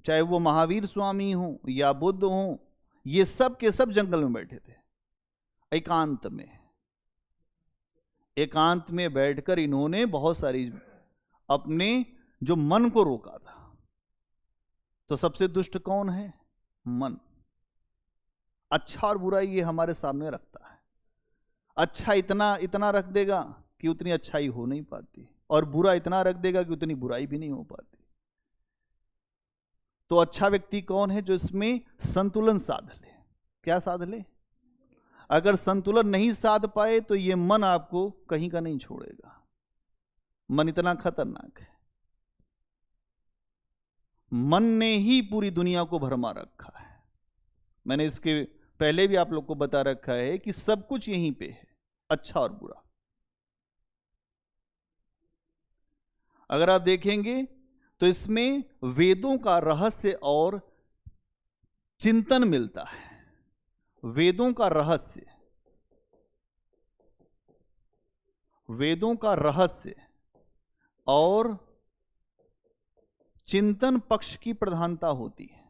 चाहे वो महावीर स्वामी हो या बुद्ध हो, ये सब के सब जंगल में बैठे थे, एकांत में। एकांत में बैठकर इन्होंने बहुत सारी अपने जो मन को रोका था। तो सबसे दुष्ट कौन है? मन। अच्छा और बुरा ये हमारे सामने रखता है। अच्छा इतना इतना रख देगा कि उतनी अच्छाई हो नहीं पाती, और बुरा इतना रख देगा कि उतनी बुराई भी नहीं हो पाती। तो अच्छा व्यक्ति कौन है? जो इसमें संतुलन साध ले। क्या साध ले? अगर संतुलन नहीं साध पाए तो ये मन आपको कहीं का नहीं छोड़ेगा। मन इतना खतरनाक है। मन ने ही पूरी दुनिया को भरमा रखा है। मैंने इसके पहले भी आप लोग को बता रखा है कि सब कुछ यहीं पे है, अच्छा और बुरा। अगर आप देखेंगे तो इसमें वेदों का रहस्य और चिंतन मिलता है। वेदों का रहस्य, वेदों का रहस्य और चिंतन पक्ष की प्रधानता होती है।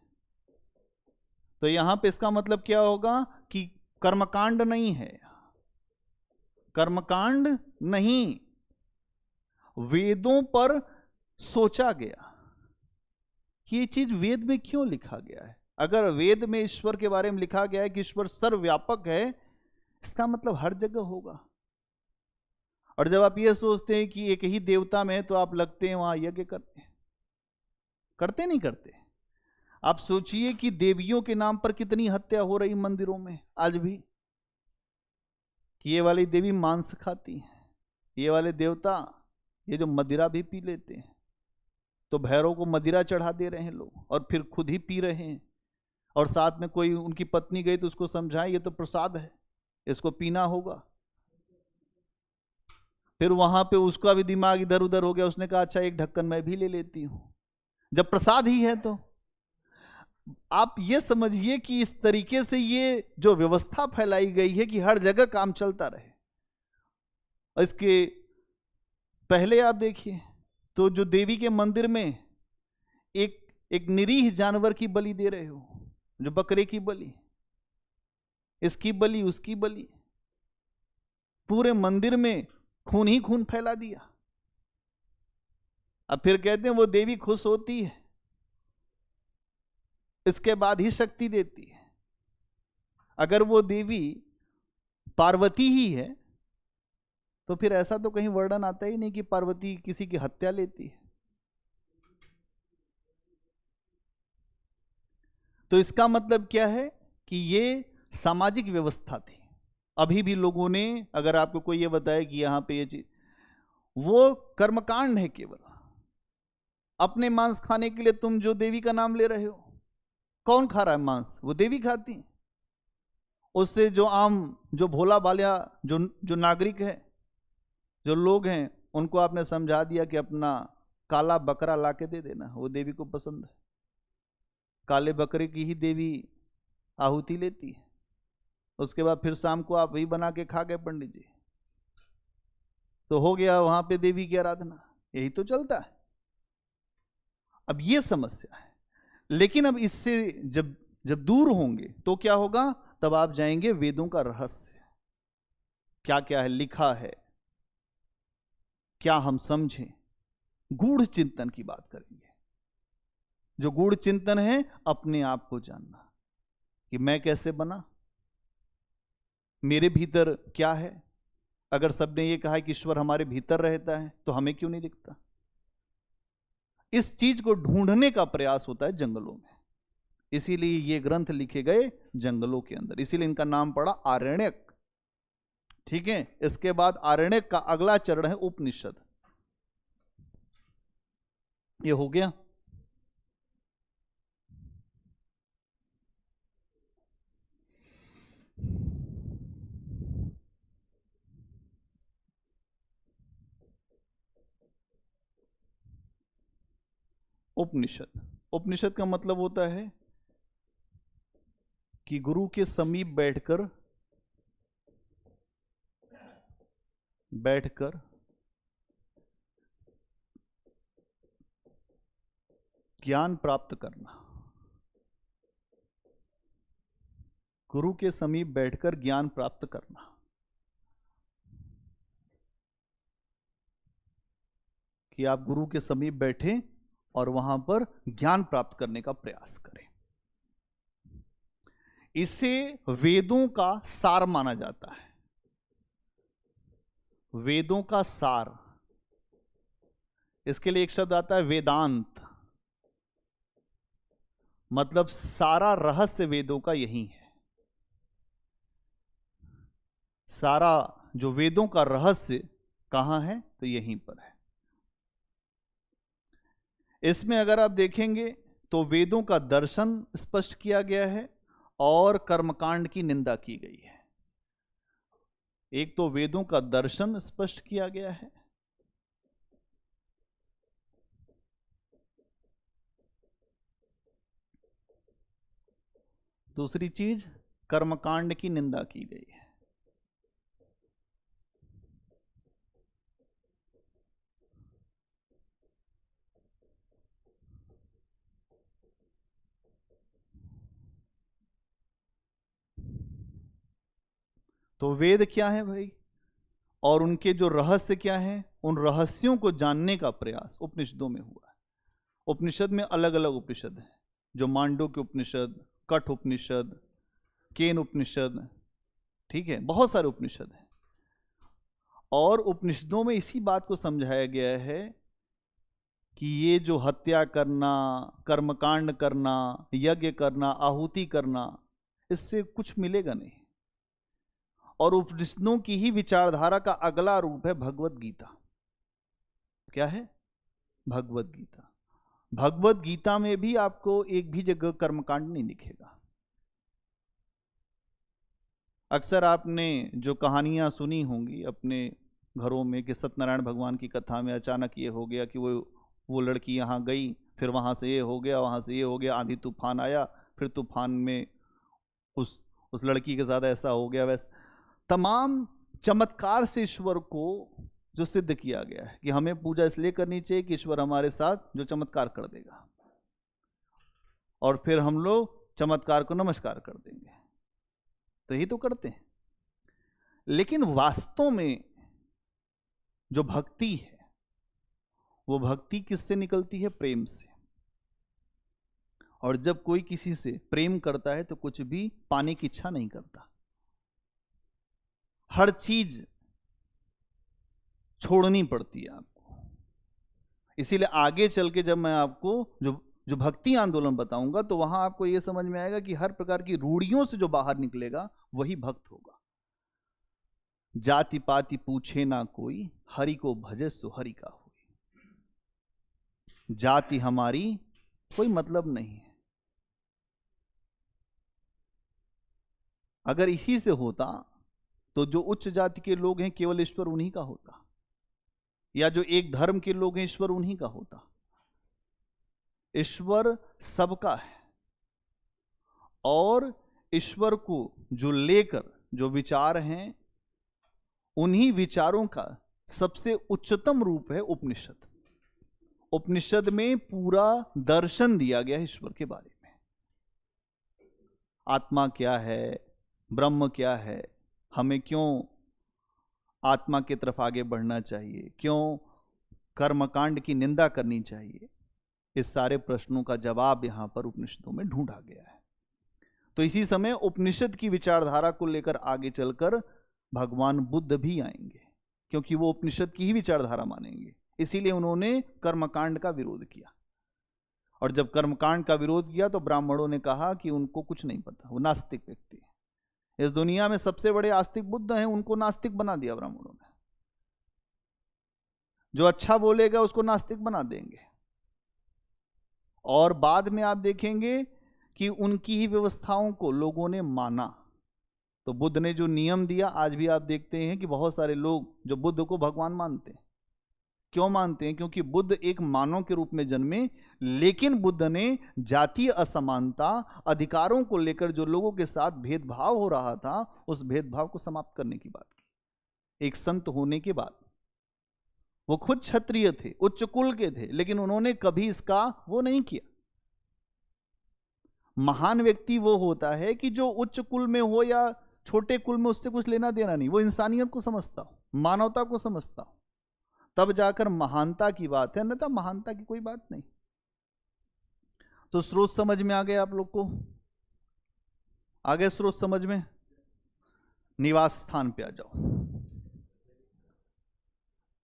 तो यहां पे इसका मतलब क्या होगा कि कर्मकांड नहीं है, कर्मकांड नहीं, वेदों पर सोचा गया कि ये चीज वेद में क्यों लिखा गया है। अगर वेद में ईश्वर के बारे में लिखा गया है कि ईश्वर सर्वव्यापक है, इसका मतलब हर जगह होगा। और जब आप ये सोचते हैं कि एक ही देवता में है तो आप लगते हैं वहां यज्ञ करते हैं। करते नहीं करते? आप सोचिए कि देवियों के नाम पर कितनी हत्या हो रही मंदिरों में आज भी। कि ये वाली देवी मांस खाती है, ये वाले देवता ये जो मदिरा भी पी लेते हैं, तो भैरव को मदिरा चढ़ा दे रहे हैं लोग और फिर खुद ही पी रहे हैं। और साथ में कोई उनकी पत्नी गई तो उसको समझाए ये तो प्रसाद है, इसको पीना होगा। फिर वहां पे उसका भी दिमाग इधर उधर हो गया, उसने कहा अच्छा एक ढक्कन मैं भी ले लेती हूं, जब प्रसाद ही है। तो आप ये समझिए कि इस तरीके से ये जो व्यवस्था फैलाई गई है कि हर जगह काम चलता रहे। और इसके पहले आप देखिए तो जो देवी के मंदिर में एक निरीह जानवर की बलि दे रहे हो, जो बकरे की बलि, इसकी बलि उसकी बलि, पूरे मंदिर में खून ही खून फैला दिया। अब फिर कहते हैं वो देवी खुश होती है, इसके बाद ही शक्ति देती है। अगर वो देवी पार्वती ही है तो फिर ऐसा तो कहीं वर्णन आता ही नहीं कि पार्वती किसी की हत्या लेती है। तो इसका मतलब क्या है कि ये सामाजिक व्यवस्था थी। अभी भी लोगों ने, अगर आपको कोई ये बताए कि यहां पे ये चीज, वो कर्मकांड है केवल। अपने मांस खाने के लिए तुम जो देवी का नाम ले रहे हो, कौन खा रहा है मांस? वो देवी खाती है। उससे जो आम, जो भोला भाला, जो नागरिक है, जो लोग हैं, उनको आपने समझा दिया कि अपना काला बकरा लाके दे देना, वो देवी को पसंद है। काले बकरे की ही देवी आहुति लेती है। उसके बाद फिर शाम को आप वही बना के खा गए पंडित जी, तो हो गया वहां पे देवी की आराधना। यही तो चलता है। अब ये समस्या है। लेकिन अब इससे जब जब दूर होंगे तो क्या होगा? तब आप जाएंगे वेदों का रहस्य, क्या क्या है लिखा है, क्या हम समझें, गूढ़ चिंतन की बात करेंगे। जो गूढ़ चिंतन है अपने आप को जानना कि मैं कैसे बना, मेरे भीतर क्या है। अगर सबने ये कहा है कि ईश्वर हमारे भीतर रहता है तो हमें क्यों नहीं दिखता? इस चीज को ढूंढने का प्रयास होता है जंगलों में। इसीलिए ये ग्रंथ लिखे गए जंगलों के अंदर, इसीलिए इनका नाम पड़ा आरण्यक। ठीक है। इसके बाद आरण्यक का अगला चरण है उपनिषद। ये हो गया। उपनिषद, उपनिषद का मतलब होता है कि गुरु के समीप बैठकर ज्ञान प्राप्त करना। गुरु के समीप बैठकर ज्ञान प्राप्त करना। कि आप गुरु के समीप बैठे और वहां पर ज्ञान प्राप्त करने का प्रयास करें। इसे वेदों का सार माना जाता है। वेदों का सार, इसके लिए एक शब्द आता है वेदांत, मतलब सारा रहस्य वेदों का यही है। सारा जो वेदों का रहस्य कहां है, तो यहीं पर है। इसमें अगर आप देखेंगे तो वेदों का दर्शन स्पष्ट किया गया है और कर्मकांड की निंदा की गई है। एक तो वेदों का दर्शन स्पष्ट किया गया है, दूसरी चीज कर्मकांड की निंदा की गई है। तो वेद क्या है भाई, और उनके जो रहस्य क्या हैं, उन रहस्यों को जानने का प्रयास उपनिषदों में हुआ है। उपनिषद में अलग अलग उपनिषद हैं, जो मांडुक्य उपनिषद, कठ उपनिषद, केन उपनिषद, ठीक है, बहुत सारे उपनिषद हैं। और उपनिषदों में इसी बात को समझाया गया है कि ये जो हत्या करना, कर्मकांड करना, यज्ञ करना, आहुति करना, इससे कुछ मिलेगा नहीं। और उपनिषदों की ही विचारधारा का अगला रूप है भगवत गीता। क्या है? भगवत गीता। भगवत गीता में भी आपको एक भी जगह कर्मकांड नहीं दिखेगा। अक्सर आपने जो कहानियां सुनी होंगी अपने घरों में कि सत्यनारायण भगवान की कथा में अचानक ये हो गया कि वो लड़की यहाँ गई, फिर वहाँ से ये हो गया, वहाँ से ये हो गया, आंधी तूफान आया, फिर तूफान में उस लड़की के साथ ऐसा हो गया, वैसा तमाम चमत्कार से ईश्वर को जो सिद्ध किया गया है कि हमें पूजा इसलिए करनी चाहिए कि ईश्वर हमारे साथ जो चमत्कार कर देगा, और फिर हम लोग चमत्कार को नमस्कार कर देंगे। तो यही तो करते हैं। लेकिन वास्तव में जो भक्ति है, वो भक्ति किससे निकलती है? प्रेम से। और जब कोई किसी से प्रेम करता है तो कुछ भी पाने की इच्छा नहीं करता, हर चीज छोड़नी पड़ती है आपको। इसीलिए आगे चल के जब मैं आपको जो भक्ति आंदोलन बताऊंगा तो वहां आपको यह समझ में आएगा कि हर प्रकार की रूढ़ियों से जो बाहर निकलेगा वही भक्त होगा। जाति पाति पूछे ना कोई, हरि को भजे सो हरि का होई। जाति हमारी कोई मतलब नहीं है। अगर इसी से होता तो जो उच्च जाति के लोग हैं केवल ईश्वर उन्हीं का होता, या जो एक धर्म के लोग हैं ईश्वर उन्हीं का होता। ईश्वर सबका है, और ईश्वर को जो लेकर जो विचार हैं, उन्हीं विचारों का सबसे उच्चतम रूप है उपनिषद। उपनिषद में पूरा दर्शन दिया गया है ईश्वर के बारे में। आत्मा क्या है, ब्रह्म क्या है, हमें क्यों आत्मा की तरफ आगे बढ़ना चाहिए, क्यों कर्मकांड की निंदा करनी चाहिए, इस सारे प्रश्नों का जवाब यहां पर उपनिषदों में ढूंढा गया है। तो इसी समय उपनिषद की विचारधारा को लेकर आगे चलकर भगवान बुद्ध भी आएंगे, क्योंकि वो उपनिषद की ही विचारधारा मानेंगे। इसीलिए उन्होंने कर्मकांड का विरोध किया। और जब कर्मकांड का विरोध किया तो ब्राह्मणों ने कहा कि उनको कुछ नहीं पता, वो नास्तिक व्यक्ति है। इस दुनिया में सबसे बड़े आस्तिक बुद्ध हैं, उनको नास्तिक बना दिया ब्राह्मणों ने। जो अच्छा बोलेगा उसको नास्तिक बना देंगे। और बाद में आप देखेंगे कि उनकी ही व्यवस्थाओं को लोगों ने माना। तो बुद्ध ने जो नियम दिया, आज भी आप देखते हैं कि बहुत सारे लोग जो बुद्ध को भगवान मानते हैं। क्यों मानते हैं? क्योंकि बुद्ध एक मानव के रूप में जन्मे, लेकिन बुद्ध ने जातीय असमानता, अधिकारों को लेकर जो लोगों के साथ भेदभाव हो रहा था, उस भेदभाव को समाप्त करने की बात की। एक संत होने के बाद वो खुद क्षत्रिय थे, उच्च कुल के थे, लेकिन उन्होंने कभी इसका वो नहीं किया। महान व्यक्ति वो होता है कि जो उच्च कुल में हो या छोटे कुल में, उससे कुछ लेना देना नहीं, वो इंसानियत को समझता हो, मानवता को समझता हो। तब जाकर महानता की बात है, अन्यथा महानता की कोई बात नहीं। तो स्रोत समझ में आ गए आप लोग को? आगे स्रोत समझ में। निवास स्थान पे आ जाओ।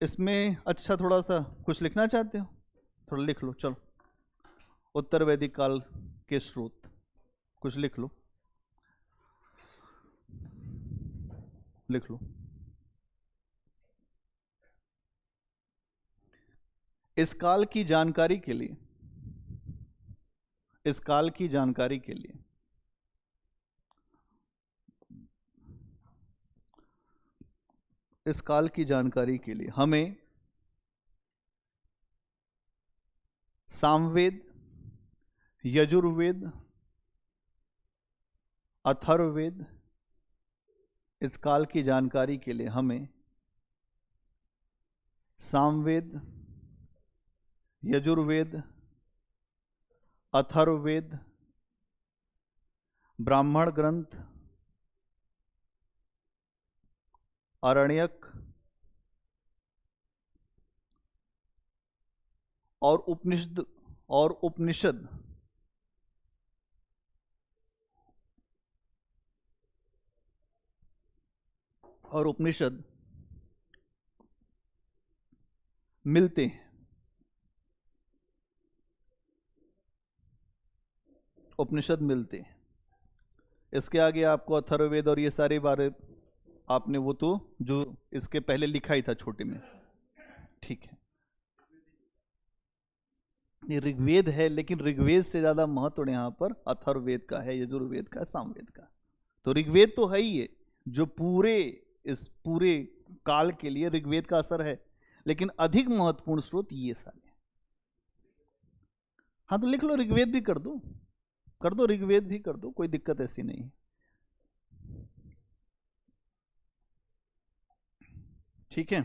इसमें अच्छा थोड़ा सा कुछ लिखना चाहते हो? थोड़ा लिख लो, चलो। उत्तर वैदिक काल के स्रोत कुछ लिख लो, लिख लो। इस काल की जानकारी के लिए, इस काल की जानकारी के लिए इस काल की जानकारी के लिए हमें सामवेद, यजुर्वेद, अथर्ववेद, इस काल की जानकारी के लिए हमें सामवेद, यजुर्वेद, अथर्ववेद, ब्राह्मण ग्रंथ, आरण्यक और उपनिषद और उपनिषद मिलते हैं। उपनिषद मिलते हैं। इसके आगे आपको अथर्ववेद और ये सारे बारे आपने वो तो जो इसके पहले लिखा ही था छोटे में, ठीक है। ये ऋग्वेद है, लेकिन ऋग्वेद से ज्यादा महत्व यहाँ पर अथर्ववेद का है, यजुर्वेद का, सामवेद का। तो ऋग्वेद तो है ही है जो इस पूरे काल के लिए ऋग्वेद का असर है, लेकिन अधिक महत्वपूर्ण स्रोत ये सारे। हाँ तो लिख लो, ऋग्वेद भी कर दो, ऋग्वेद भी कर दो, कोई दिक्कत ऐसी नहीं। ठीक है।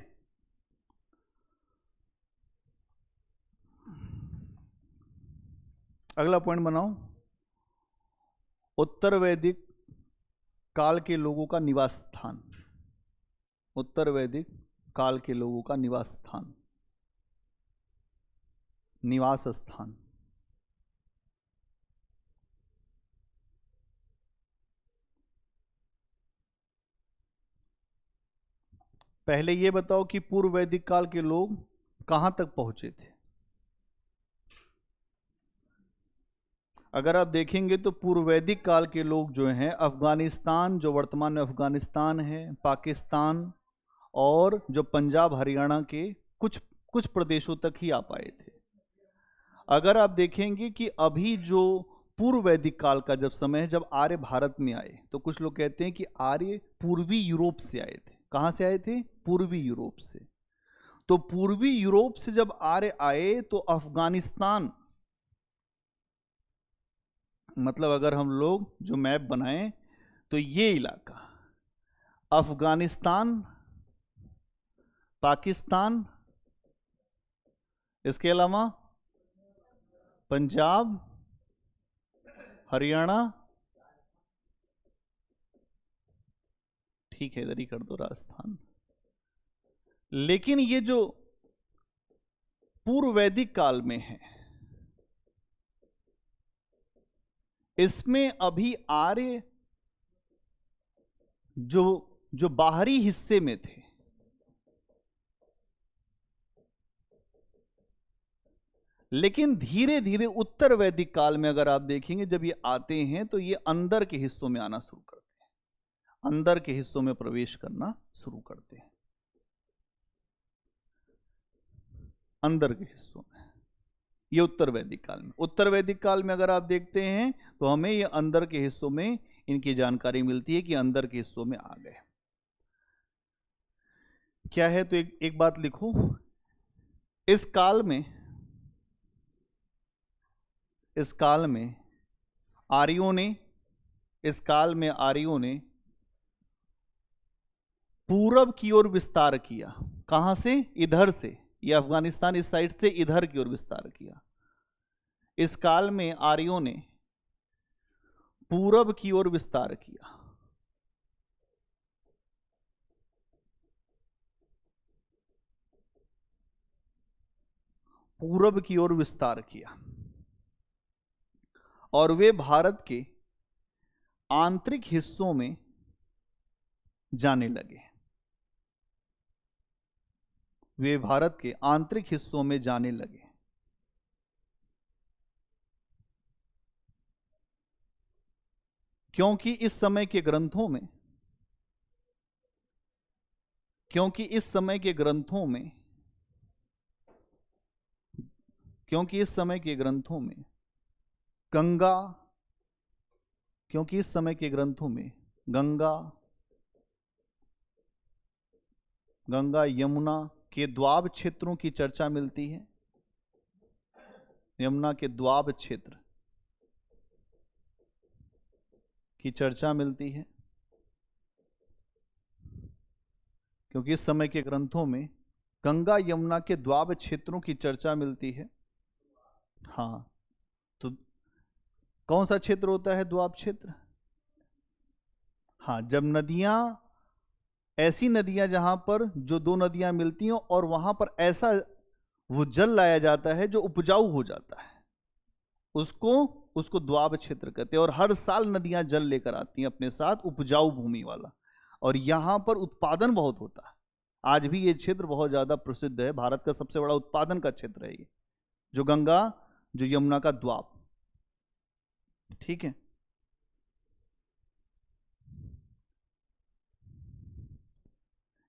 अगला पॉइंट बनाओ, उत्तर वैदिक काल के लोगों का निवास स्थान। उत्तर वैदिक काल के लोगों का निवास स्थान, निवास स्थान। पहले ये बताओ कि पूर्व वैदिक काल के लोग कहां तक पहुंचे थे? अगर आप देखेंगे तो पूर्व वैदिक काल के लोग जो हैं अफगानिस्तान, जो वर्तमान में अफगानिस्तान है, पाकिस्तान और जो पंजाब हरियाणा के कुछ कुछ प्रदेशों तक ही आ पाए थे। अगर आप देखेंगे कि अभी जो पूर्व वैदिक काल का जब समय है, जब आर्य भारत में आए, तो कुछ लोग कहते हैं कि आर्य पूर्वी यूरोप से आए थे। कहां से आए थे? पूर्वी यूरोप से। तो पूर्वी यूरोप से जब आर्य आए तो अफगानिस्तान, मतलब अगर हम लोग जो मैप बनाएं तो ये इलाका अफगानिस्तान, पाकिस्तान, इसके अलावा पंजाब, हरियाणा, ठीक है इधर ही कर दो राजस्थान। लेकिन ये जो पूर्व वैदिक काल में है, इसमें अभी आर्य जो बाहरी हिस्से में थे, लेकिन धीरे धीरे उत्तर वैदिक काल में अगर आप देखेंगे जब ये आते हैं तो ये अंदर के हिस्सों में आना शुरू करते हैं, अंदर के हिस्सों में प्रवेश करना शुरू करते हैं, अंदर के हिस्सों में। ये उत्तर वैदिक काल में। उत्तर वैदिक काल में अगर आप देखते हैं तो हमें ये अंदर के हिस्सों में इनकी जानकारी मिलती है कि अंदर के हिस्सों में आ गए। क्या है तो एक बात लिखो, इस काल में आर्यों ने पूरब की ओर विस्तार किया। कहां से? इधर से, ये अफगानिस्तान इस साइड से इधर की ओर विस्तार किया। इस काल में आर्यों ने पूरब की ओर विस्तार किया। पूरब की ओर विस्तार किया और वे भारत के आंतरिक हिस्सों में जाने लगे। वे भारत के आंतरिक हिस्सों में जाने लगे। क्योंकि इस समय के ग्रंथों में क्योंकि इस समय के ग्रंथों में क्योंकि इस समय के ग्रंथों में गंगा क्योंकि इस समय के ग्रंथों में गंगा यमुना के द्वाब क्षेत्रों की चर्चा मिलती है। यमुना के द्वाब क्षेत्र की चर्चा मिलती है। क्योंकि इस समय के ग्रंथों में गंगा यमुना के द्वाब क्षेत्रों की चर्चा मिलती है। हाँ, तो कौन सा क्षेत्र होता है द्वाब क्षेत्र? हाँ, जब नदियां, ऐसी नदियां जहां पर जो दो नदियां मिलती हैं और वहां पर ऐसा वो जल लाया जाता है जो उपजाऊ हो जाता है, उसको उसको द्वाब क्षेत्र कहते हैं। और हर साल नदियां जल लेकर आती हैं अपने साथ, उपजाऊ भूमि वाला, और यहां पर उत्पादन बहुत होता है। आज भी ये क्षेत्र बहुत ज्यादा प्रसिद्ध है, भारत का सबसे बड़ा उत्पादन का क्षेत्र है ये, जो गंगा, जो यमुना का द्वाब। ठीक है,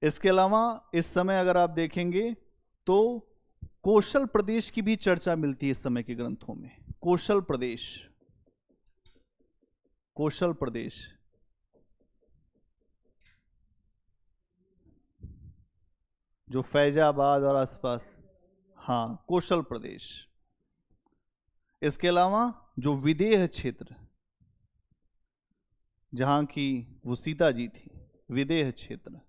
इसके अलावा इस समय अगर आप देखेंगे तो कौशल प्रदेश की भी चर्चा मिलती है इस समय के ग्रंथों में। कौशल प्रदेश जो फैजाबाद और आसपास, हाँ, कौशल प्रदेश। इसके अलावा जो विदेह क्षेत्र, जहां की वो सीता जी थी, विदेह क्षेत्र,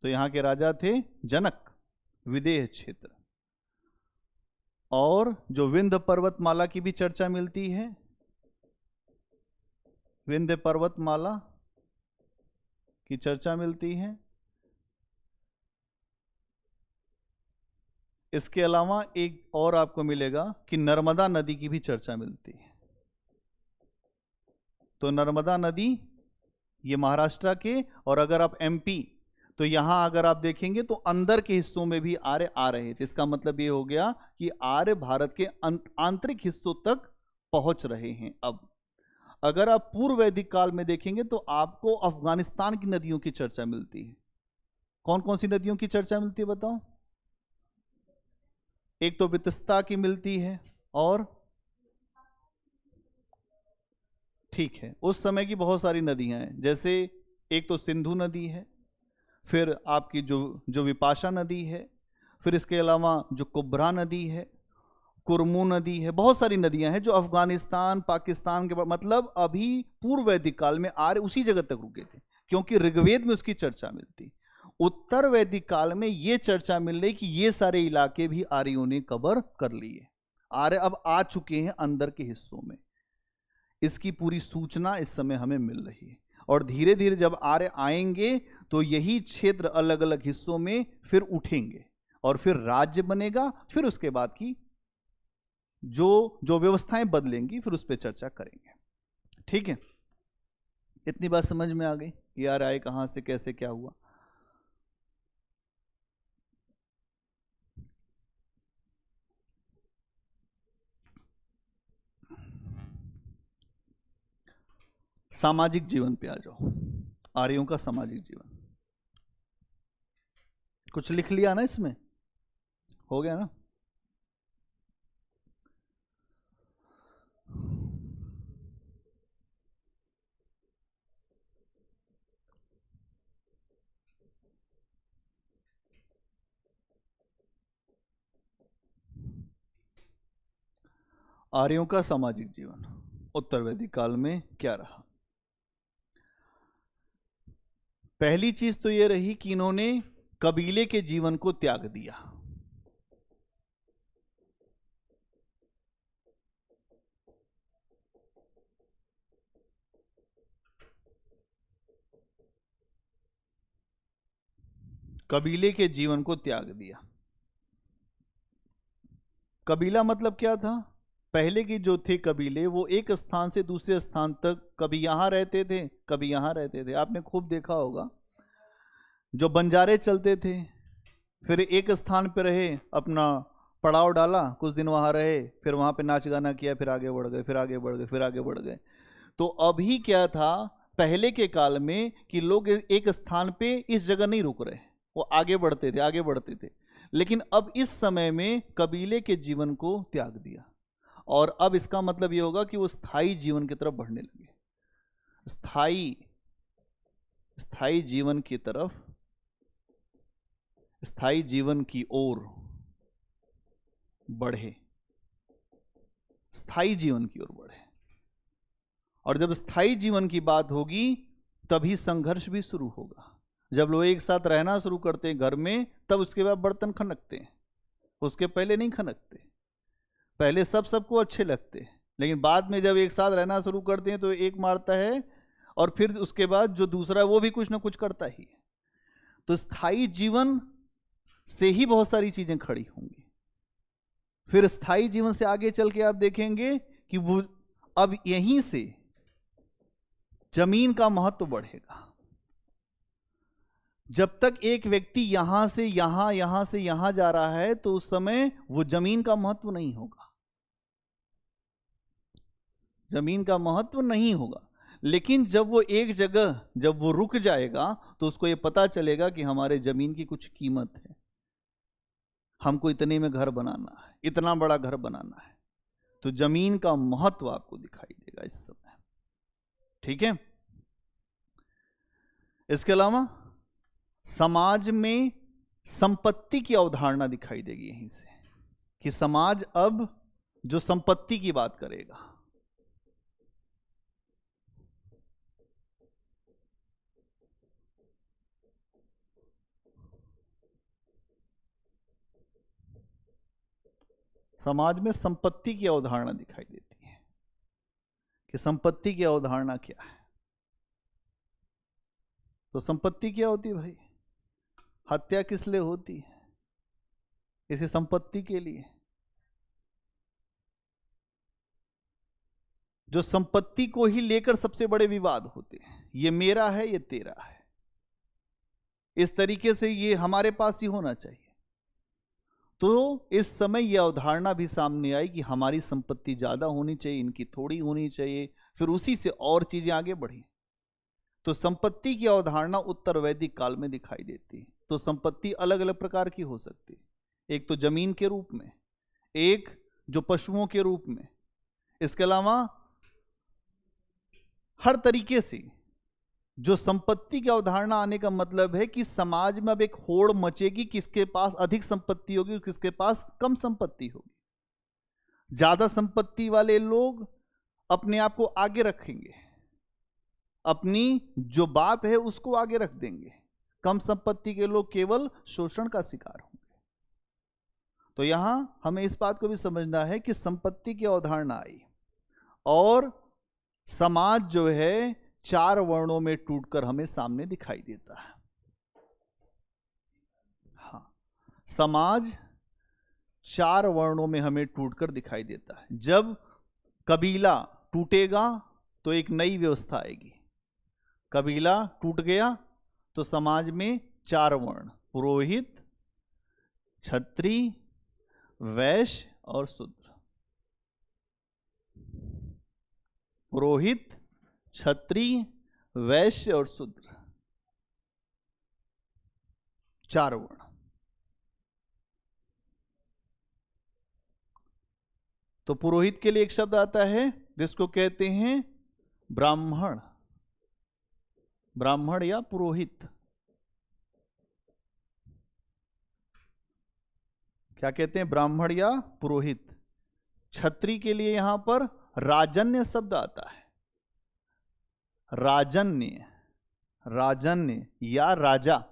तो यहां के राजा थे जनक, विदेह क्षेत्र। और जो विंध्य पर्वतमाला की भी चर्चा मिलती है, विंध्य पर्वतमाला की चर्चा मिलती है। इसके अलावा एक और आपको मिलेगा कि नर्मदा नदी की भी चर्चा मिलती है। तो नर्मदा नदी ये महाराष्ट्र के, और अगर आप एमपी, तो यहां अगर आप देखेंगे तो अंदर के हिस्सों में भी आर्य आ रहे थे। इसका मतलब ये हो गया कि आर्य भारत के आंतरिक हिस्सों तक पहुंच रहे हैं। अब अगर आप पूर्व वैदिक काल में देखेंगे तो आपको अफगानिस्तान की नदियों की चर्चा मिलती है। कौन कौन सी नदियों की चर्चा मिलती है बताओ? एक तो वितस्ता की मिलती है, और ठीक है, उस समय की बहुत सारी नदियां हैं, जैसे एक तो सिंधु नदी है, फिर आपकी जो जो विपाशा नदी है, फिर इसके अलावा जो कुब्रा नदी है, कुरमू नदी है, बहुत सारी नदियां हैं जो अफगानिस्तान, पाकिस्तान के, मतलब अभी पूर्व वैदिक काल में आर्य उसी जगह तक रुके थे, क्योंकि ऋग्वेद में उसकी चर्चा मिलती। उत्तर वैदिक काल में ये चर्चा मिल रही कि ये सारे इलाके भी आर्यों ने कवर कर लिए। आर्य अब आ चुके हैं अंदर के हिस्सों में, इसकी पूरी सूचना इस समय हमें मिल रही है। और धीरे धीरे जब आर्य आएंगे तो यही क्षेत्र अलग अलग हिस्सों में फिर उठेंगे और फिर राज्य बनेगा। फिर उसके बाद की जो जो व्यवस्थाएं बदलेंगी फिर उस पर चर्चा करेंगे। ठीक है, इतनी बात समझ में आ गई कि आर्य आए कहां से, कैसे, क्या हुआ। सामाजिक जीवन पे आ जाओ। आर्यों का सामाजिक जीवन कुछ लिख लिया ना, इसमें हो गया ना? आर्यों का सामाजिक जीवन उत्तर वैदिक काल में क्या रहा? पहली चीज तो यह रही कि इन्होंने कबीले के जीवन को त्याग दिया। कबीले के जीवन को त्याग दिया। कबीला मतलब क्या था? पहले के जो थे कबीले, वो एक स्थान से दूसरे स्थान तक कभी यहाँ रहते थे, कभी यहाँ रहते थे। आपने खूब देखा होगा, जो बंजारे चलते थे, फिर एक स्थान पे रहे, अपना पड़ाव डाला, कुछ दिन वहाँ रहे, फिर वहाँ पे नाच गाना किया, फिर आगे बढ़ गए, फिर आगे बढ़ गए, फिर आगे बढ़ गए। तो अभी क्या था पहले के काल में कि लोग एक स्थान पे इस जगह नहीं रुक रहे, वो आगे बढ़ते थे, आगे बढ़ते थे। लेकिन अब इस समय में कबीले के जीवन को त्याग दिया, और अब इसका मतलब ये होगा कि वो स्थायी जीवन की तरफ बढ़ने लगे, स्थायी जीवन की तरफ, स्थायी जीवन की ओर बढ़े, स्थायी जीवन की ओर बढ़े। और जब स्थायी जीवन की बात होगी तभी संघर्ष भी शुरू होगा। जब लोग एक साथ रहना शुरू करते हैं घर में, तब उसके बाद बर्तन खनकते हैं, उसके पहले नहीं खनकते। पहले सबको अच्छे लगते हैं, लेकिन बाद में जब एक साथ रहना शुरू करते हैं तो एक मारता है, और फिर उसके बाद जो दूसरा है वो भी कुछ ना कुछ करता ही है। तो स्थायी जीवन से ही बहुत सारी चीजें खड़ी होंगी। फिर स्थायी जीवन से आगे चल के आप देखेंगे कि वो अब यहीं से जमीन का महत्व बढ़ेगा। जब तक एक व्यक्ति यहां से यहां, यहां से यहां जा रहा है, तो उस समय वो जमीन का महत्व नहीं होगा, जमीन का महत्व नहीं होगा। लेकिन जब वो एक जगह जब वो रुक जाएगा, तो उसको ये पता चलेगा कि हमारे जमीन की कुछ कीमत है, हमको इतने में घर बनाना है, इतना बड़ा घर बनाना है। तो जमीन का महत्व आपको दिखाई देगा इस समय, ठीक है। इसके अलावा समाज में संपत्ति की अवधारणा दिखाई देगी यहीं से, कि समाज अब जो संपत्ति की बात करेगा। समाज में संपत्ति की अवधारणा दिखाई देती है कि संपत्ति की अवधारणा क्या है। तो संपत्ति क्या होती है भाई? हत्या किस लिए होती है? इसी संपत्ति के लिए। जो संपत्ति को ही लेकर सबसे बड़े विवाद होते हैं, ये मेरा है, ये तेरा है, इस तरीके से ये हमारे पास ही होना चाहिए। तो इस समय यह अवधारणा भी सामने आई कि हमारी संपत्ति ज्यादा होनी चाहिए, इनकी थोड़ी होनी चाहिए, फिर उसी से और चीजें आगे बढ़ी। तो संपत्ति की अवधारणा उत्तर वैदिक काल में दिखाई देती है। तो संपत्ति अलग अलग प्रकार की हो सकती है, एक तो जमीन के रूप में, एक जो पशुओं के रूप में। इसके अलावा हर तरीके से जो संपत्ति की अवधारणा आने का मतलब है कि समाज में अब एक होड़ मचेगी, किसके पास अधिक संपत्ति होगी और किसके पास कम संपत्ति होगी। ज्यादा संपत्ति वाले लोग अपने आप को आगे रखेंगे, अपनी जो बात है उसको आगे रख देंगे। कम संपत्ति के लोग केवल शोषण का शिकार होंगे। तो यहां हमें इस बात को भी समझना है कि संपत्ति की अवधारणा आई और समाज जो है 4 वर्णों में टूटकर हमें सामने दिखाई देता है। हाँ, समाज 4 वर्णों में हमें टूटकर दिखाई देता है। जब कबीला टूटेगा तो एक नई व्यवस्था आएगी। कबीला टूट गया तो समाज में 4 वर्ण, पुरोहित, क्षत्रिय, वैश्य और शूद्र। पुरोहित, क्षत्रिय, वैश्य और शूद्र, 4 वर्ण। तो पुरोहित के लिए एक शब्द आता है जिसको कहते हैं ब्राह्मण, ब्राह्मण या पुरोहित। क्या कहते हैं? ब्राह्मण या पुरोहित। क्षत्रिय के लिए यहां पर राजन्य शब्द आता है, राजन्य, राजन्य या राजा।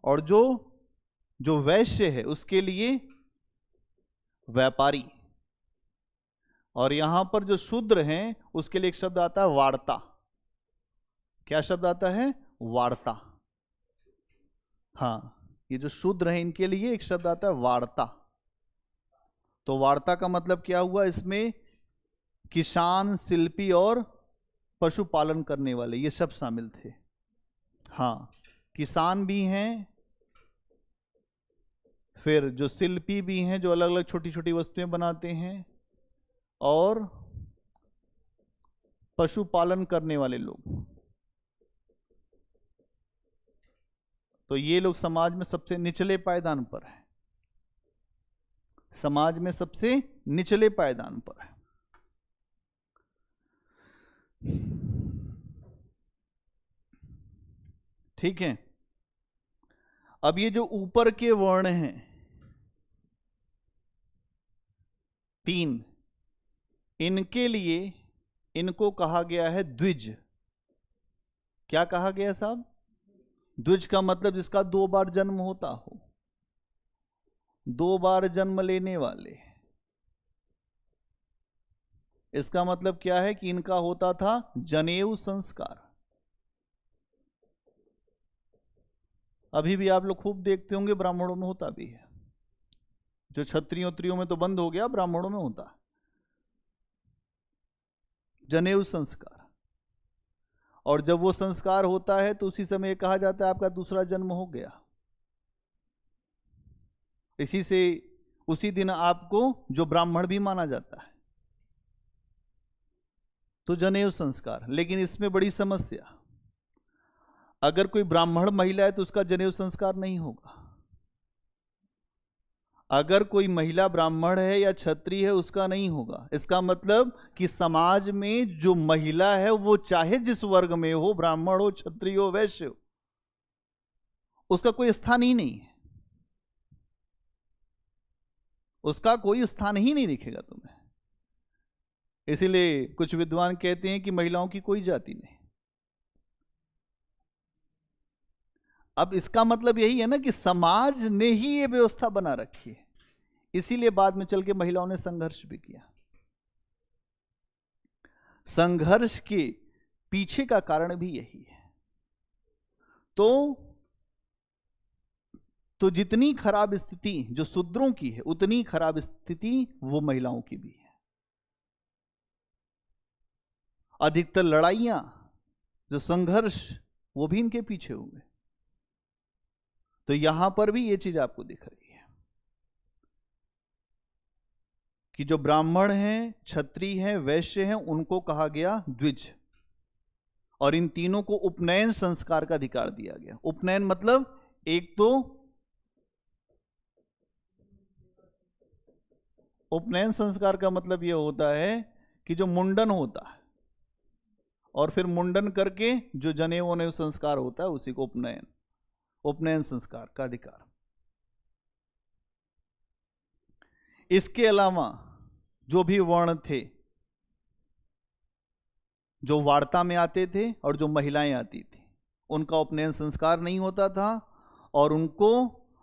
और जो वैश्य है उसके लिए व्यापारी। और यहां पर जो शूद्र हैं उसके लिए एक शब्द आता है वार्ता। क्या शब्द आता है? वार्ता। हाँ, ये जो शूद्र है इनके लिए एक शब्द आता है वार्ता। तो वार्ता का मतलब क्या हुआ, इसमें किसान, शिल्पी और पशुपालन करने वाले ये सब शामिल थे। हाँ, किसान भी हैं, फिर जो शिल्पी भी हैं जो अलग अलग छोटी छोटी वस्तुएं बनाते हैं, और पशुपालन करने वाले लोग। तो ये लोग समाज में सबसे निचले पायदान पर है, समाज में सबसे निचले पायदान पर है। ठीक है। अब ये जो ऊपर के वर्ण हैं 3, इनके लिए इनको कहा गया है द्विज। क्या कहा गया साहब? द्विज का मतलब जिसका 2 बार जन्म होता हो, 2 बार जन्म लेने वाले। इसका मतलब क्या है कि इनका होता था जनेऊ संस्कार। अभी भी आप लोग खूब देखते होंगे ब्राह्मणों में होता भी है, जो क्षत्रियों में तो बंद हो गया, ब्राह्मणों में होता जनेऊ संस्कार। और जब वो संस्कार होता है तो उसी समय कहा जाता है आपका दूसरा जन्म हो गया। इसी से उसी दिन आपको जो ब्राह्मण भी माना जाता है। तो जनेऊ संस्कार। लेकिन इसमें बड़ी समस्या, अगर कोई ब्राह्मण महिला है तो उसका जनेऊ संस्कार नहीं होगा। अगर कोई महिला ब्राह्मण है या क्षत्रिय है उसका नहीं होगा। इसका मतलब कि समाज में जो महिला है वो चाहे जिस वर्ग में हो, ब्राह्मण हो, क्षत्रिय हो, वैश्य हो, उसका कोई स्थान ही नहीं है, उसका कोई स्थान ही नहीं दिखेगा तुम्हें। इसीलिए कुछ विद्वान कहते हैं कि महिलाओं की कोई जाति नहीं। अब इसका मतलब यही है ना कि समाज ने ही ये व्यवस्था बना रखी है, इसीलिए बाद में चल के महिलाओं ने संघर्ष भी किया। संघर्ष के पीछे का कारण भी यही है। तो जितनी खराब स्थिति जो शूद्रों की है, उतनी खराब स्थिति वो महिलाओं की भी है। अधिकतर लड़ाइयां, जो संघर्ष, वो भी इनके पीछे हुए। तो यहां पर भी ये चीज आपको दिख रही है कि जो ब्राह्मण हैं, क्षत्रिय हैं, वैश्य हैं, उनको कहा गया द्विज। और इन तीनों को उपनयन संस्कार का अधिकार दिया गया। उपनयन मतलब एक तो उपनयन संस्कार का मतलब यह होता है कि जो मुंडन होता है और फिर मुंडन करके जो जनेऊ वनेऊ संस्कार होता है उसी को उपनयन संस्कार का अधिकार। इसके अलावा जो भी वर्ण थे जो वार्ता में आते थे और जो महिलाएं आती थी, उनका उपनयन संस्कार नहीं होता था और उनको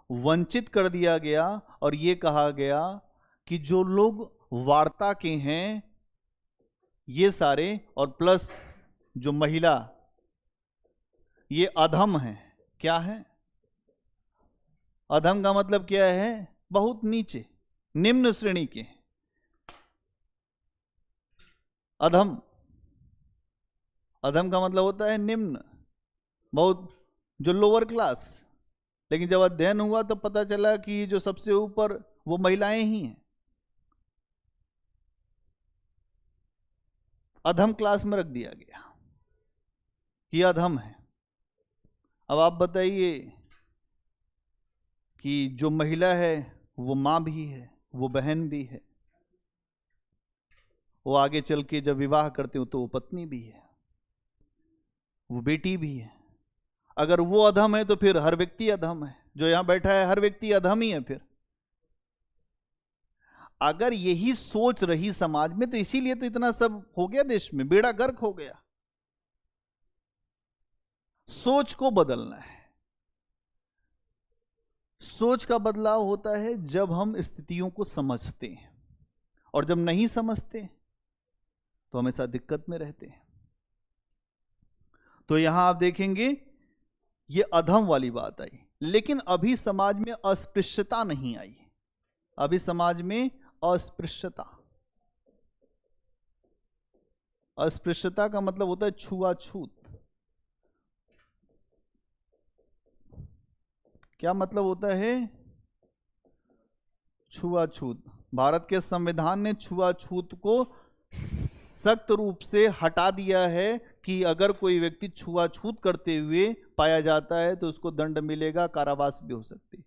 वंचित कर दिया गया। और ये कहा गया कि जो लोग वार्ता के हैं ये सारे, और प्लस जो महिला, ये अधम हैं। क्या है अधम का मतलब? क्या है? बहुत नीचे, निम्न श्रेणी के। अधम का मतलब होता है निम्न, बहुत, जो लोअर क्लास। लेकिन जब अध्ययन हुआ तो पता चला कि जो सबसे ऊपर वो महिलाएं ही हैं। अधम क्लास में रख दिया गया कि अधम है। अब आप बताइए कि जो महिला है वो माँ भी है, वो बहन भी है, वो आगे चल के जब विवाह करते हो तो वो पत्नी भी है, वो बेटी भी है। अगर वो अधम है तो फिर हर व्यक्ति अधम है। जो यहां बैठा है हर व्यक्ति अधम ही है। फिर अगर यही सोच रही समाज में तो इसीलिए तो इतना सब हो गया, देश में बेड़ा गर्क हो गया। सोच को बदलना है। सोच का बदलाव होता है जब हम स्थितियों को समझते हैं, और जब नहीं समझते तो हमेशा दिक्कत में रहते हैं। तो यहां आप देखेंगे ये अधम वाली बात आई। लेकिन अभी समाज में अस्पृश्यता नहीं आई। अभी समाज में अस्पृश्यता, अस्पृश्यता का मतलब होता है छुआछूत। क्या मतलब होता है? छुआछूत। भारत के संविधान ने छुआछूत को सख्त रूप से हटा दिया है कि अगर कोई व्यक्ति छुआछूत करते हुए पाया जाता है तो उसको दंड मिलेगा, कारावास भी हो सकती।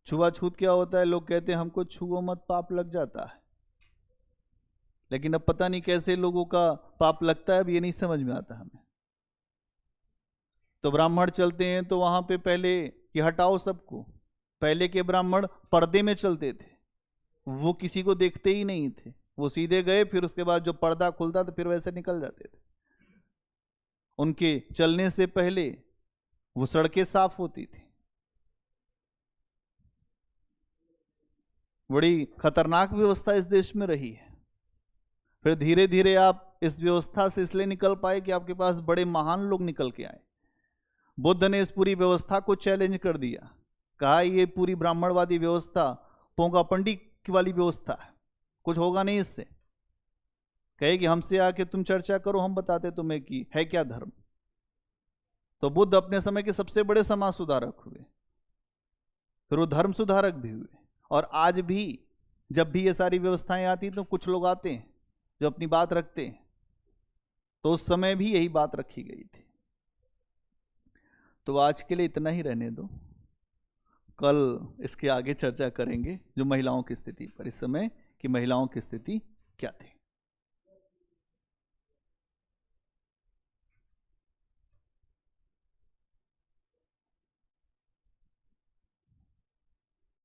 छुआछूत क्या होता है? लोग कहते हैं हमको छुओ मत, पाप लग जाता है। लेकिन अब पता नहीं कैसे लोगों का पाप लगता है, अब ये नहीं समझ में आता हमें। तो ब्राह्मण चलते हैं तो वहां पे पहले कि हटाओ सबको। पहले के ब्राह्मण पर्दे में चलते थे, वो किसी को देखते ही नहीं थे, वो सीधे गए, फिर उसके बाद जो पर्दा खुलता तो फिर वैसे निकल जाते थे। उनके चलने से पहले वो सड़कें साफ होती थी। बड़ी खतरनाक व्यवस्था इस देश में रही है। फिर धीरे धीरे आप इस व्यवस्था से इसलिए निकल पाए कि आपके पास बड़े महान लोग निकल के आए। बुद्ध ने इस पूरी व्यवस्था को चैलेंज कर दिया, कहा ये पूरी ब्राह्मणवादी व्यवस्था पोंगा पंडी वाली व्यवस्था है, कुछ होगा नहीं इससे। कहे कि हमसे आके तुम चर्चा करो, हम बताते तुम्हें कि है क्या धर्म। तो बुद्ध अपने समय के सबसे बड़े समाज सुधारक हुए, फिर वो धर्म सुधारक भी हुए। और आज भी जब भी ये सारी व्यवस्थाएं आती तो कुछ लोग आते हैं जो अपनी बात रखते हैं, तो उस समय भी यही बात रखी गई थी। तो आज के लिए इतना ही रहने दो, कल इसके आगे चर्चा करेंगे जो महिलाओं की स्थिति पर, इस समय कि महिलाओं की स्थिति क्या थी।